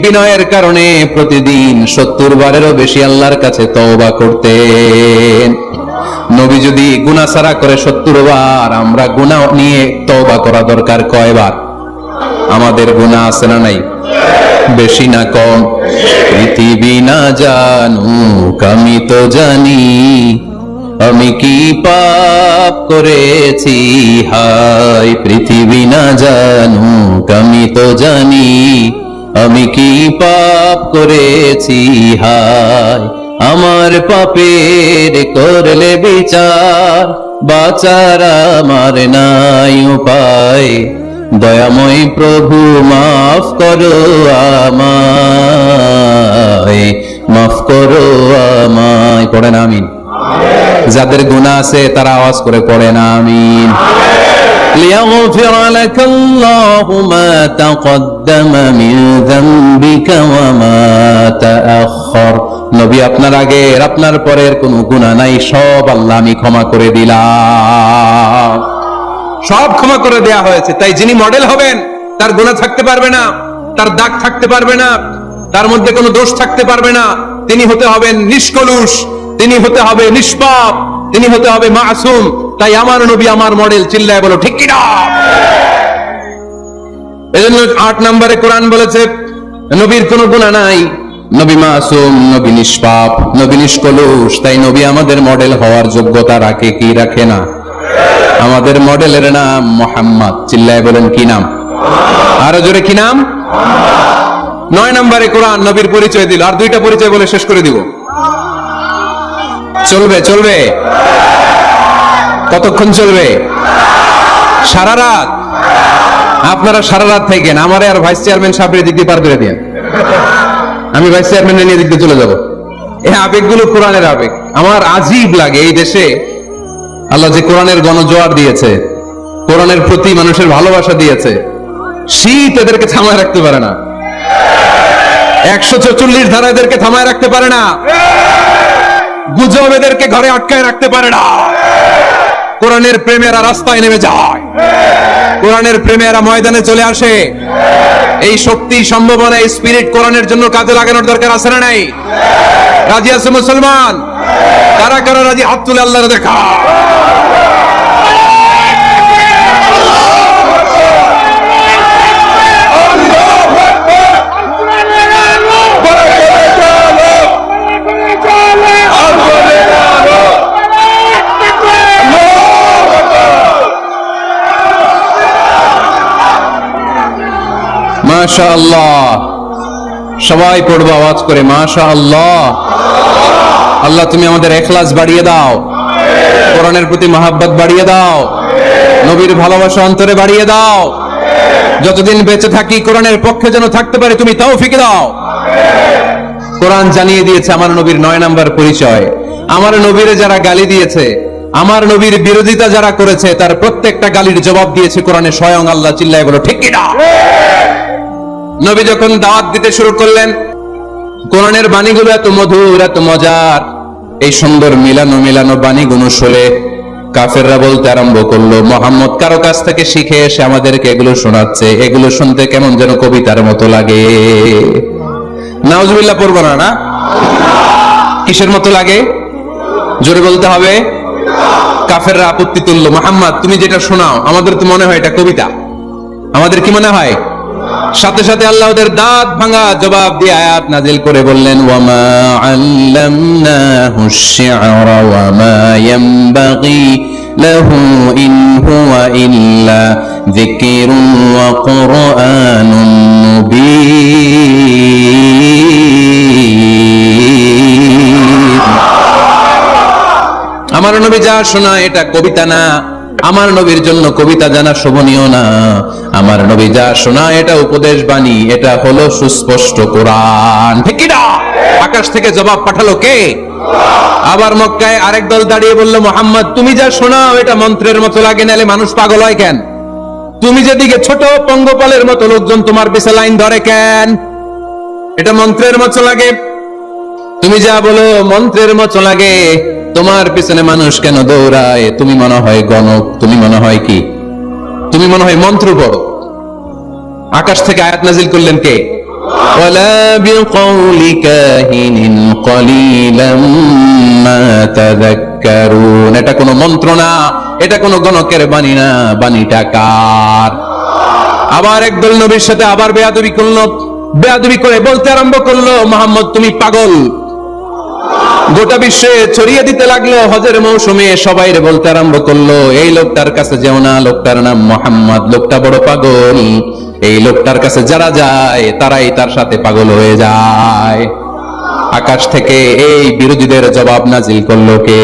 বিনয়ের কারণে প্রতিদিন 70 বারেরও বেশি আল্লাহর কাছে তওবা করতেন। নবী যদি গুনাহ ছাড়া করে 70 বার, আমরা গুনাহ নিয়ে তওবা করা দরকার কয়বার? আমাদের গুনাহ আছে না নাই? বেশি না কম? পৃথিবী না জানুক আমি তো জানি, আমি কি পাপ করেছি হায়। পৃথিবী না জানুক আমি তো জানি, আমি কি পাপ করেছি হায়। আমার পাপের করলে বিচার, বাঁচার আমার নাই উপায়। দয়াময় প্রভু মাফ করো আমায়, মাফ করো আমায়। পড়েন আমিন। যাদের গুনাহ আছে তারা আওয়াজ করে পড়েন আমিন। লিয়াগফির লাকাল্লাহু মা তাকদ্দামা মিন যামবিকা ওয়া মা তাআখার। নবী আপনার আগের আপনার পরের কোনো গুনাহ নাই, সব আল্লাহ আমি ক্ষমা করে দিলাম, সব ক্ষমা করে দেয়া হয়েছে। তাই যিনি মডেল হবেন তার গুনাহ থাকতে পারবে না, তার দাগ থাকতে পারবে না, তার মধ্যে কোনো দোষ থাকতে পারবে না। তিনি হতে হবেন নিষ্কলুষ, তিনি হতে হবে নিষ্পাপ, তিনি হতে হবে মাসুম। তাই আমার নবী আমার মডেল। চিল্লায় বলো ঠিক কিনা? এজন্য 8 নম্বরে কোরআন বলেছে নবীর কোনো গুনাহ নাই, নবী মাসুম, নবী নিষ্পাপ, নবী নিষ্কলুষ। তাই নবী আমাদের মডেল হওয়ার যোগ্যতা রাখে কি রাখে না? আমাদের মডেলের নাম মুহাম্মদ। চিল্লায় বলেন কি নাম? আরো জোরে কি নাম? 9 নম্বরে কোরআন নবীর পরিচয় দিল। আর 2টা পরিচয় বলে শেষ করে দিব। চলবে? চলবে? কতক্ষণ চলবে? সারা রাত? আপনারা সারা রাত থাকেন, আমারে আর ভাইস চেয়ারম্যান সাহেবের দিক দিয়ে পার করে দেন। আমি ভাইস চেয়ারম্যান নিয়ে দিক দিয়ে চলে যাব। এই আবেগগুলো কোরআনের আবেগ। আমার আজীব লাগে এই দেশে আল্লাহ যে কোরআনের গণজোয়ার দিয়েছে, কোরআনের প্রতি মানুষের ভালোবাসা দিয়েছে, শীত এদেরকে থামায় রাখতে পারে না। 144 ধারা এদেরকে থামায় রাখতে পারে না। গুজব এদেরকে ঘরে আটকায় রাখতে পারে না। কোরআনের প্রেমেরা রাস্তায় নেমে যায়, কোরআনের প্রেমেরা ময়দানে চলে আসে। এই শক্তি, সম্ভাবনা, এই স্পিরিট কোরআনের জন্য কাজে লাগানোর দরকার আছে না নাই? রাজি আছে মুসলমান? কারা কারা রাজি? হাত তুলে আল্লাহর দেখা। মাশাআল্লাহ। সবাই পড়বো আওয়াজ করে মাশাআল্লাহ। আল্লাহ তুমি আমাদের ইখলাস বাড়িয়ে দাও। কোরআনের প্রতি মহাব্বত বাড়িয়ে দাও, নবীর ভালোবাসা অন্তরে বাড়িয়ে দাও। যতদিন বেঁচে থাকি কোরআনের পক্ষে যেন থাকতে পারে তুমি তৌফিক দাও। কোরআন জানিয়ে দিয়েছে আমার নবীর 9 নাম্বার পরিচয়। আমার নবীরে যারা গালি দিয়েছে, আমার নবীর বিরোধিতা যারা করেছে, তার প্রত্যেকটা গালির জবাব দিয়েছে কোরআনে স্বয়ং আল্লাহ। চিল্লায় বলো ঠিক কিনা? নবী যখন দাওয়াত দিতে শুরু করলেন, কোরআনের বাণীগুলো এত মধুর, এত মজার, এই সুন্দর মিলানো মিলানো বাণীগুলো শুনে কাফেররা বলতে আরম্ভ করলো, মোহাম্মদ কারো কাছ থেকে শিখে এসে আমাদেরকে এগুলো শোনাচ্ছে, এগুলো শুনতে কেমন যেন কবিতার মতো লাগে। নাউজুবিল্লাহ পড়বো না? না, কিসের মতো লাগে? জোরে বলতে হবে। কাফেররা আপত্তি তুললো, মোহাম্মদ তুমি যেটা শোনাও আমাদের তো মনে হয় এটা কবিতা। আমাদের কি মনে হয়? সাথে সাথে আল্লাহ ওদের দাঁত ভাঙা জবাব দিয়ে আয়াত নাজিল করে বললেন, ওয়ামা আল্লামনাহু আশ-শি'রা ওয়ামা ইয়ানবাগি লাহু ইন হুয়া ইল্লা যিকরুন ওয়া কুরআনুন মুবিন। আমার নবী যা শোনায় এটা কবিতা না, আমার নবীর জন্য কবিতা জানা শোভনীয় না। আমার নবী যা শোনায় এটা উপদেশ বাণী, এটা হলো সুস্পষ্ট কোরআন। ঠিক কি না? আকাশ থেকে জবাব পাঠালো কে? আবার মক্কায় আরেক দল দাঁড়িয়ে বলল, মুহাম্মদ তুমি যা শোনাও এটা মন্ত্রের মতো লাগে, নালে মানুষ পাগল হয় কেন? তুমি যেদিকে ছোট পঙ্গপালের মতো লোকজন তোমার পিছে লাইন ধরে কেন? এটা মন্ত্রের মতো লাগে। তুমি যা বলো মন্ত্রের মতো লাগে, তোমার পিছনে মানুষ কেন দৌড়ায়? তুমি মনে হয় গণক, তুমি মনে হয় কি? তুমি মনে হয় মন্ত্র পড়ো। আকাশ থেকে আয়াত নাজিল করলেন কে? ওয়ালা বিকাউলি কাহিনিন কলিলাম মা তাযাক্কারুন। এটা কোনো মন্ত্র না, এটা কোনো গণকের বাণী না, বাণীটা কার? আবার একদল নবীর সাথে আবার বেয়াদবি করলো, বেয়াদবি করে বলতে আরম্ভ করলো, মুহাম্মদ তুমি পাগল। গোটা বিশ্বে ছড়িয়ে দিতে লাগলো। হজের মৌসুমে সবাই বলতে আরম্ভ করলো, এই লোকটার কাছে যেও না, লোকটার নাম মুহাম্মদ, লোকটা বড় পাগল। এই লোকটার কাছে যারা যায় তারাই তার সাথে পাগল হয়ে যায়। আকাশ থেকে এই বিরোধীদের জবাব নাজিল করলো কে?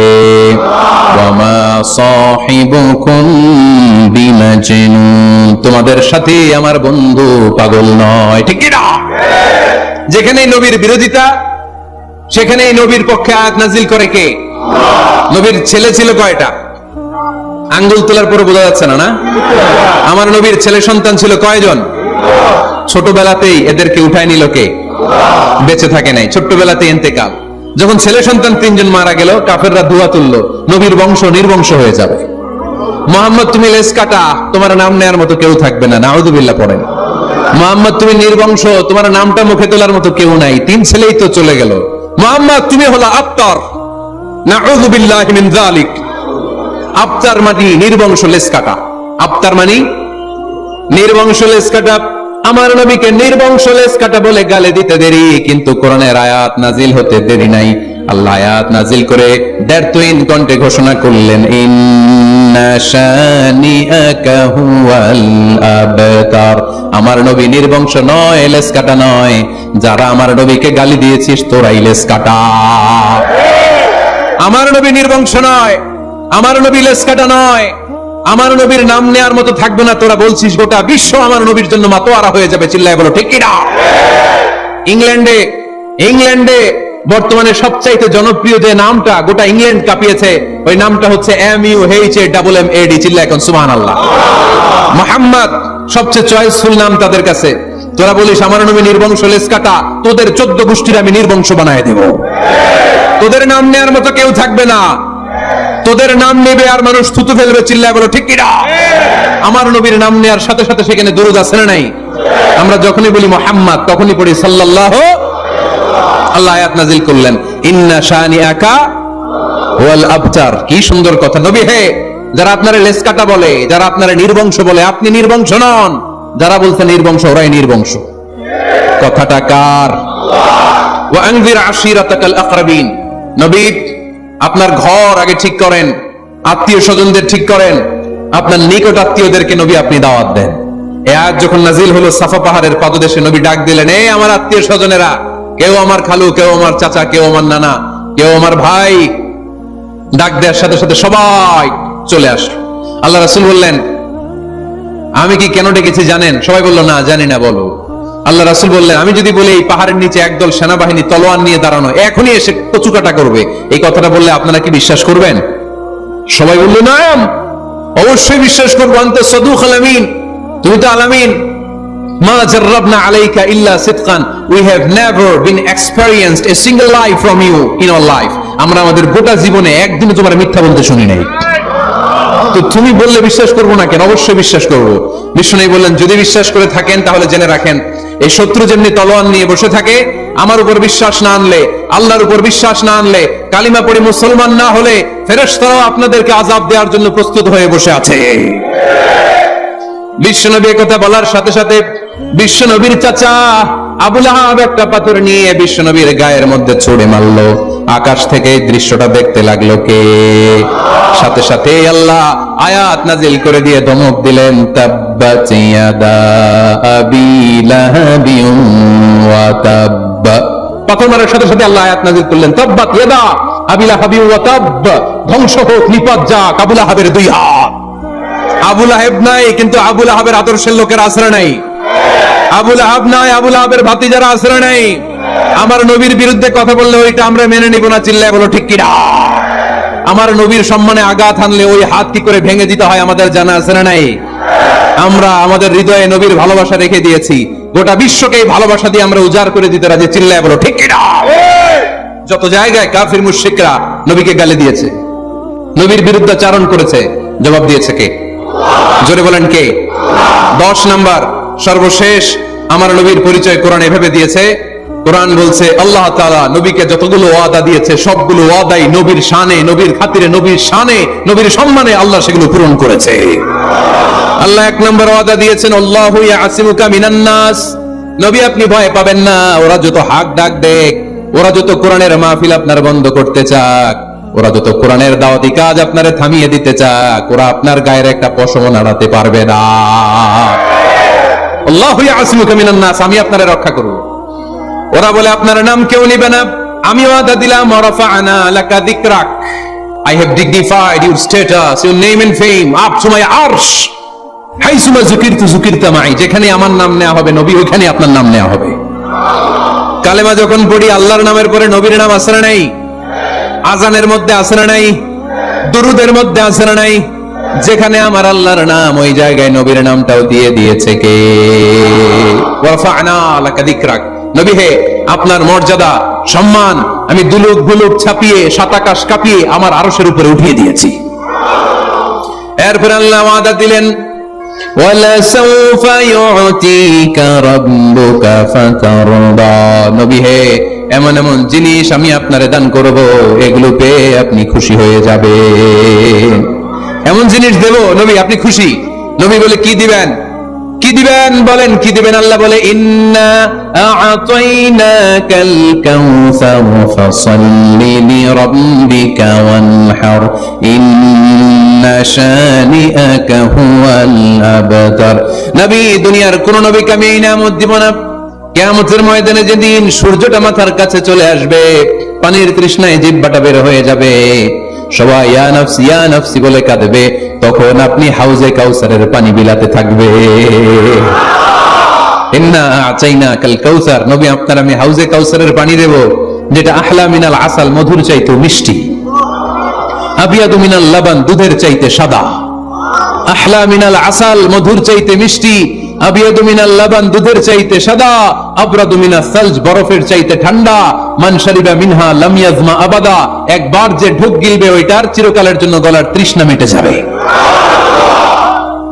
ওয়ামা সাহিবুকুম বিমাজনুন। তোমাদের সাথে আমার বন্ধু পাগল নয়। ঠিক কি না? যেখানে নবীর বিরোধিতা সেখানে নবীর পক্ষে আয়াত নাজিল করে কে? নবীর ছেলে ছিল কয়টা? আঙ্গুল তোলার পরে বোঝা যাচ্ছে না? না, আমার নবীর ছেলে সন্তান ছিল কয়জন? ছোটবেলাতেই এদেরকে উঠায় নিল কে? বেঁচে থাকে নাই, ছোট্টবেলাতেই ইন্তেকাল। যখন ছেলে সন্তান 3 জন মারা গেল, কাফেররা দুয়া তুললো, নবীর বংশ নির্বংশ হয়ে যাবে। মুহাম্মদ তুমি লেজ কাটা, তোমার নাম নেয়ার মতো কেউ থাকবে না। নাউযুবিল্লাহ পড়েন। মুহাম্মদ তুমি নির্বংশ, তোমার নামটা মুখে তোলার মতো কেউ নাই। 3 ছেলেই তো চলে গেল। মুহাম্মদ তুমি হলো আবতার। নাউযু বিল্লাহি মিন যালিক। আবতার মানে নির্বংশ, লেজ কাটা। আবতার মানে নির্বংশ, লেজ কাটা। আমার নবীকে নির্বংশ লেজ কাটা বলে গালে দিতে দেরি, কিন্তু কোরআনের আয়াত নাজিল হতে দেরি নাই। আল্লাহ আয়াত নাজিল করে 1.5 কণ্ঠে ঘোষণা করলেন, ইন্না শানিআকা হুয়াল আবতার। আমার নবী নির্বংশ নয়, লেজ কাটা নয়। যারা আমার নবীকে গালি দিয়েছিস তোরাই লেজ কাটা। আমার নবী নির্বংশ নয়, আমার নবী লেজ কাটা নয়। আমার নবীর নাম নেয়ার মতো থাকবে না। তোরা বলছিস গোটা বিশ্ব আমার নবীর জন্য মাতোয়ারা হয়ে যাবে। চিল্লায় বলো ঠিক কি না? ইংল্যান্ডে বর্তমানে সবচাইতে জনপ্রিয় যে নামটা গোটা ইংল্যান্ড কাঁপিয়েছে, ওই নামটা হচ্ছে MUHAMMAD। চিল্লায় এখন সুবহানাল্লাহ। মুহাম্মদ সবচেয়ে চয়েসফুল নাম তাদের কাছে। তোরা বলিস আমার নবী নির্বংশ, লেজ কাটা, তোদের 14 গোষ্ঠীর আমি নির্বংশ বানায় দেব। তোদের নাম নেয়ার মতো কেউ থাকবে না। তোদের নাম নেবে আর মানুষ থুতু ফেলবে। চিল্লায় বলো ঠিক কি না? আমার নবীর নাম নেয়ার সাথে সাথে সেখানে দরুদ আছে না নাই? আমরা যখনই বলি মুহাম্মদ তখনই পড়ি সাল্লাল্লাহু। আল্লাহ আয়াত নাজিল করলেন, ইন্না শানিআকা ওয়াল আবতার। কি সুন্দর কথা। নবী হে, যারা আপনারে লেজ কাটা বলে, যারা আপনারে নির্বংশ বলে, আপনি নির্বংশ নন। যারা বলছে নির্বংশ, ওরাই নির্বংশ। কথাটা কার? ওয়া আনজির আশিরাতাকাল আকরাবিন। নবী আপনার ঘর আগে ঠিক করেন, আত্মীয় স্বজনদের ঠিক করেন, আপনার নিকট আত্মীয়দেরকে নবী আপনি দাওয়াত দেন। এই আয়াত যখন নাজিল হলো, সাফা পাহাড়ের পাদদেশে নবী ডাক দিলেন, এই আমার আত্মীয় স্বজনেরা, কেউ আমার খালু, কেউ আমার চাচা, কেউ আমার নানা, কেউ আমার ভাই, ডাক দেওয়ার সাথে সাথে সবাই চলে আসলো। আল্লাহ রাসূল বললেন, আমি কি কেন ডেকেছি জানেন? সবাই বলল, না জানি না, বলো। আল্লাহ রাসূল বললেন, আমি যদি বলি এই পাহাড়ের নিচে একদল সেনাবাহিনী তলোয়ার নিয়ে দাঁড়ানো, এখনই এসে কচুকাটা করবে, এই কথাটা বললে আপনারা কি বিশ্বাস করবেন? সবাই বলল, না, অবশ্যই বিশ্বাস করবো। আনতা সাদুকুল আমিন, তুমি তো আলামিন। মা জাররাবনা আলাইকা ইল্লা সিদকান, we have never been experienced a single lie from you in our life. আমরা আমাদের গোটা জীবনে একদিনও তোমার মিথ্যা বলতে শুনি নাই। তো তুমি বললে বিশ্বাস করবো না কেন? অবশ্যই বিশ্বাস করবো। বিষ্ণু বললেন, যদি বিশ্বাস করে থাকেন তাহলে জেনে রাখেন, এই শত্রু যেমনি তলোয়ার নিয়ে বসে থাকে, আমার উপর বিশ্বাস না আনলে, আল্লাহর উপর বিশ্বাস না আনলে, কালিমা পড়ে মুসলমান না হলে ফেরেশতারাও আপনাদেরকে আযাব দেওয়ার জন্য প্রস্তুত হয়ে বসে আছে। বিশ্বনবী কথা বলার সাথে সাথে বিশ্বনবীর চাচা আবু লাহাব একটা পাথর নিয়ে বিশ্বনবীর গায়ের মধ্যে ছুঁড়ে মারলো। আকাশ থেকে এই দৃশ্যটা দেখতে লাগলো কে? সাথে সাথে আল্লাহ আয়াত নাজিল করে দিয়ে ধমক দিলেন, তাব্বাত ইয়াদা আবি লাহাবিন ওয়া তাব্ব। পাথর মারার সাথে সাথে আল্লাহ আয়াত নাজিল করলেন, তাব্বাত ইয়াদা আবি লাহাবিন ওয়া তাব্ব, ধ্বংস হোক, নিপাত যাক আবু লাহাবের দুই হাত। আবু লাহাব নাই, কিন্তু আবু লাহাবের আদর্শের লোকের আশ্রয় নাই। আবু লাহাব নাই, আবু লাহাবের ভাতিজারা আশ্রয় নাই। আমার নবীর বিরুদ্ধে কথা বললে ওইটা আমরা মেনে নিব না, চিল্লায় বলো ঠিক কিনা? আমার নবীর সম্মানে আঘাত হানলে ওই হাত কি করে ভেঙে দিতে হয় আমাদের জানা আছে না নাই? আমরা আমাদের হৃদয়ে নবীর ভালোবাসা রেখে দিয়েছি, গোটা বিশ্বকে এই ভালোবাসা দিয়ে আমরা উজাড় করে দিতে রাজি, চিল্লায় বলো ঠিক কিনা? যত জায়গায় কাফির মুশরিকরা নবীকে গালি দিয়েছে, নবীর বিরুদ্ধে চারণ করেছে, জবাব দিয়েছে কে? জোরে বলেন কে? 10 নাম্বার সর্বশেষ আমার নবীর পরিচয় কোরআন এভাবে দিয়েছে। কোরআন বলছে আল্লাহ তাআলা নবীকে যতগুলো ওয়াদা দিয়েছে সবগুলো ওয়াদাই নবীর শানে, নবীর খাতিরে, নবীর শানে, নবীর সম্মানে আল্লাহ সেগুলো পূরণ করেছে। আল্লাহ 1 নম্বর ওয়াদা দিয়েছেন, আল্লাহু ইয়াসিমুকা মিনান নাস, নবী আপনি ভয় পাবেন না। ওরা যত হাক ডাক দেখ, ওরা যত কোরআনের মাহফিল আপনার বন্ধ করতে চাক, ওরা যত কোরআনের দাওয়াতি কাজ আপনারে থামিয়ে দিতে চাক, ওরা আপনার গায়ের একটা পশম নাড়াতে পারবে না। আল্লাহু ইয়াসিমুকা মিনান নাস, আমি আপনারে রক্ষা করব। ওরা বলে আপনার নাম কেউ নিবে না, আমি ওয়াদা দিলাম, রাফা'না লাকা যিকরাক, I have dignified your status, your name and fame up to my arsh, হাইসুমা যুকিরতু যুকিরতা মাই, যেখানে আমার নাম নেওয়া হবে নবী ওখানে আপনার নাম নেওয়া হবে। কালেমা যখন পড়ি আল্লাহর নামের পরে নবীর নাম আছে না নাই? আজানের মধ্যে আছে না নাই? দুরুদের মধ্যে আছে না নাই? যেখানে আমার আল্লাহর নাম ওই জায়গায় নবীর নামটাও দিয়ে দিয়েছে কে? রাফা'না লাকা যিকরাক, নবী হে আপনার মর্যাদা সম্মান আমি দুলুক বুলুক ছাপিয়ে সাত আকাশ কাঁপিয়ে আমার আরশের উপরে উঠিয়ে দিয়েছি। এরপর আল্লাহ ওয়াদা দিলেন, ওয়ালা সাউফা ইউতিকা রাব্বুকা ফাতারদা, নবী হে এমন এমন জিনিস আমি আপনারে দান করব, এগুলো পেয়ে আপনি খুশি হয়ে যাবেন। এমন জিনিস দেব নবী আপনি খুশি। নবী বলে কি দিবেন? কি দিবেন বলেন, কি দিবেন? আল্লাহ বলে, ইন্না আ'তাইনাকাল কাউসার ফাসাল্লি লিরাব্বিকা ওয়ানহার ইন্না শানিআকা হুয়াল আবতার। নবী দুনিয়ার কোন নবীকে আমি এই নিয়ামত দিব না। কিয়ামতের ময়দানে যেদিন সূর্যটা মাথার কাছে চলে আসবে, পানির তৃষ্ণায় জিহ্বাটা বের হয়ে যাবে, সবাই ইয়া নাফসি ইয়া নাফসি বলে কাঁদবে, তখন আপনি হাউজে কাউসারের পানি বিলাতে থাকবে। ইন্না আ'তাইনাকাল কাউসার, নবী আপনার আমি হাউজে কাউসারের পানি দেব, যেটা আহলা মিনাল আসাল, মধুর চাইতে মিষ্টি, আবিয়াদু মিনাল লাবান, দুধের চাইতে সাদা। আহলা মিনাল আসাল, মধুর চাইতে মিষ্টি, আবিয়াদু মিনাল লাবান, দুধের চাইতে সাদা, আবরাদু মিনাস সালজ, বরফের চাইতে ঠান্ডা, মান শারিবা মিনহা লাম ইয়াজমা আবাদা, একবার যে ঢুক গিলবে ওইটার চিরকালের জন্য গলার তৃষ্ণা মিটে যাবে।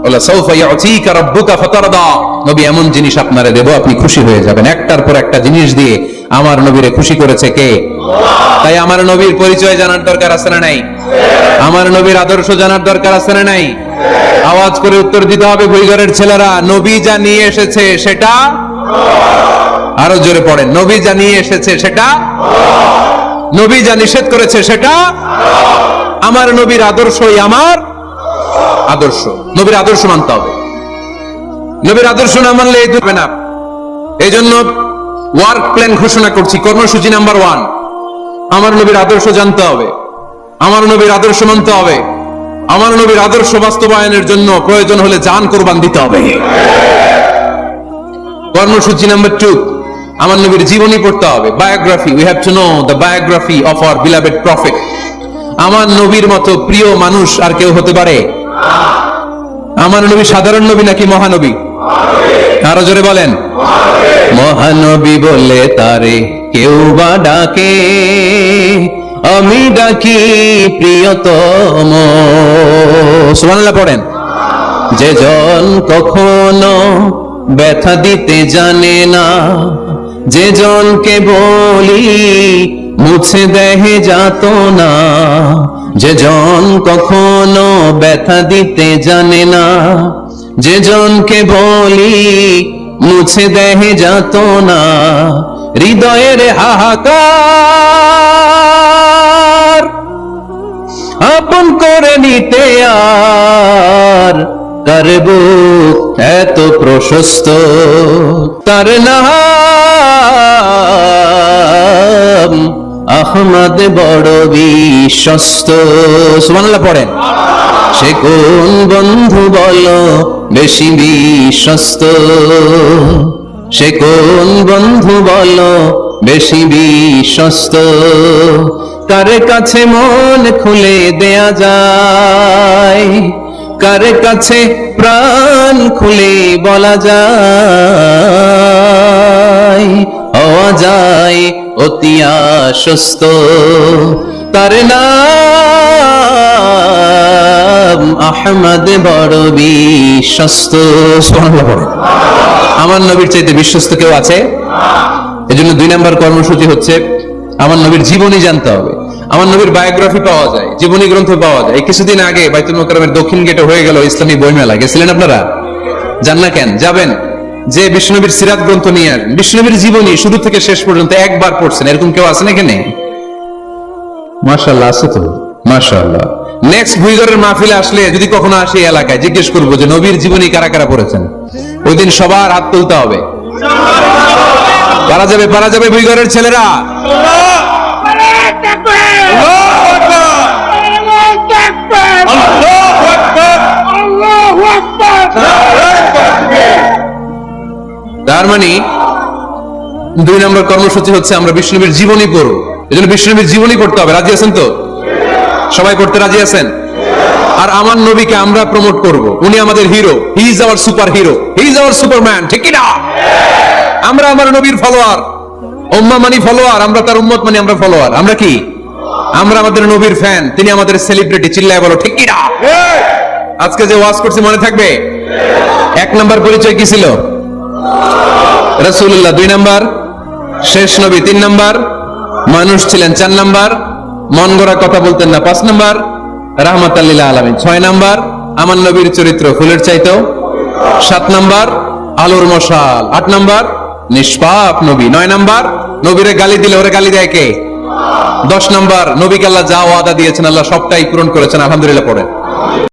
ওয়ালা সাউফা ইউতিকা রাব্বুকা ফাতারদা, নবী এমন জিনিস আপনারে দেব আপনি খুশি হয়ে যাবেন। একটার পর একটা জিনিস দিয়ে আমার নবীরে খুশি করেছে কে? তাই আমার নবীর পরিচয় জানার দরকার আছে না নাই? আমার নবীর আদর্শ জানার দরকার আছে না নাই? আওয়াজ করে উত্তর দিতে হবে ভুইগরের ছেলেরা, নবী যা নিয়ে এসেছে সেটা, আরো জোরে পড়েন, নবী যা নিয়ে এসেছে সেটা, নবী যা নিষেধ করেছে সেটা, আমার নবীর আদর্শই আমার আদর্শ। নবীর আদর্শ মানতে হবে। নবীর আদর্শ না মানলে এই দুবে না। এই জন্য ওয়ার্ক প্ল্যান ঘোষণা করছি, কর্মসূচি নাম্বার 1, আমার নবীর আদর্শ জানতে হবে। আমার নবীর আদর্শ মানতে হবে, আমার নবীর আদর্শ বাস্তবায়নের জন্য প্রয়োজন হলে জান কোরবান দিতে হবে। কর্মসূচি নাম্বার 2, আমার নবীর জীবনী পড়তে হবে, biography. We have to know the biography of our beloved prophet. আমার নবীর মতো প্রিয় মানুষ আর কেউ হতে পারে? আমার নবী সাধারণ নবী নাকি মহানবী? আরো জোরে বলেন। মহানবী বলে তারে কেউ বা ডাকে, আমি ডাকি প্রিয়তম। সুবহানাল্লাহ পড়েন। যে জন কখনো ব্যথা দিতে জানে না, যে জনকে বলি মুছে দেহে যাত না, যে জন কখনো ব্যথা দিতে জানে না, যে জনকে বলি মুছে দেহে যাত না, হৃদয়ের হাহাকার আপন করে নিতে আর করব এত প্রশস্ত, তার নাম আহমদ বড় বিশ্বস্ত। সুবহানাল্লাহ পড়েন। সে কোন বন্ধু বলো বেশি বিশ্বস্ত, সে কোন বন্ধু বলো বেশি বিশ্বস্ত, কার কাছে মন খুলে দেয়া যায়, কার কাছে প্রাণ খুলে বলা যায়, হওয়া যায় অতি আশ্বস্ত, তার নাম আহমদ বড় বিশ্বস্ত। সুবহানাল্লাহ পড়েন। আমার নবীর চাইতে বিশ্বস্ত কেউ আছে? এজন্য 2 নম্বর কর্মসূচি হচ্ছে আমার নবীর জীবনী জানতে হবে। আমার নবীর বায়োগ্রাফি পাওয়া যায়, জীবনী গ্রন্থ পাওয়া যায়। এই কিছুদিন আগে বাইতুল মোকাররমের দক্ষিণ গেটে হয়ে গেল ইসলামী বইমেলা। গেছিলেন আপনারা? যান না কেন? যাবেন। যে বিষ্ণুনবীর সিরাত গ্রন্থ নিয়ে আসবেন, বিষ্ণুনবীর জীবনী শুরু থেকে শেষ পর্যন্ত একবার পড়ছেন, এরকম কেউ আছেন এখানে? মাশাআল্লাহ, আছে তো। মাশাআল্লাহ। নেক্সট ভুইগরের মাহফিলে আসলে যদি কখনো আসে এই এলাকায়, জিজ্ঞেস করবো যে নবীর জীবনী কারা কারা পড়েছেন। ওই দিন সবার হাত তুলতে হবে। পারা যাবে, পারা যাবে ভুইগরের ছেলেরা। তার মানে 2 নম্বর কর্মসূচি হচ্ছে আমরা বিষ্ণুনবীর জীবনী পড়ব। এজন্য বিষ্ণুনবীর জীবনী পড়তে হবে। রাজি আছেন তো? সবাই পড়তে রাজি আছেন? আর আমার নবীকে আমরা প্রমোট করব। উনি আমাদের hero. He is our super hero, he is our Superman. ঠিক কি না? আমরা আমার নবীর ফলোয়ার। উম্মাহ মানি ফলোয়ার, আমরা তার উম্মত মানি আমরা ফলোয়ার। আমরা কি? আমরা আমাদের নবীর ফ্যান, তিনি আমাদের সেলিব্রিটি। চিল্লায় বলো ঠিক কি না? আজকে যে ওয়াজ করছি মনে থাকবে? 1 নম্বর পরিচয় কি ছিল? রাসূলুল্লাহ। 2 নম্বর শেষ নবী। 3 নম্বর মানুষ ছিলেন। 4 নম্বর মন গড়া কথা বলতেন না। 5 নম্বর রাহমাতাল লিল আলামিন। 6 নম্বর আমার নবীর চরিত্র ফুলের চাইতেও। 7 নম্বর আলোর মশাল। 8 নম্বর নিষ্পাপ নবী। 9 নম্বর নবীরে গালি দিলে ওরে গালি দেয় কে? 10 নম্বর নবীকে আল্লাহ যা ওয়াদা দিয়েছেন আল্লাহ সবটাই পূরণ করেছেন। আলহামদুলিল্লাহ পড়েন।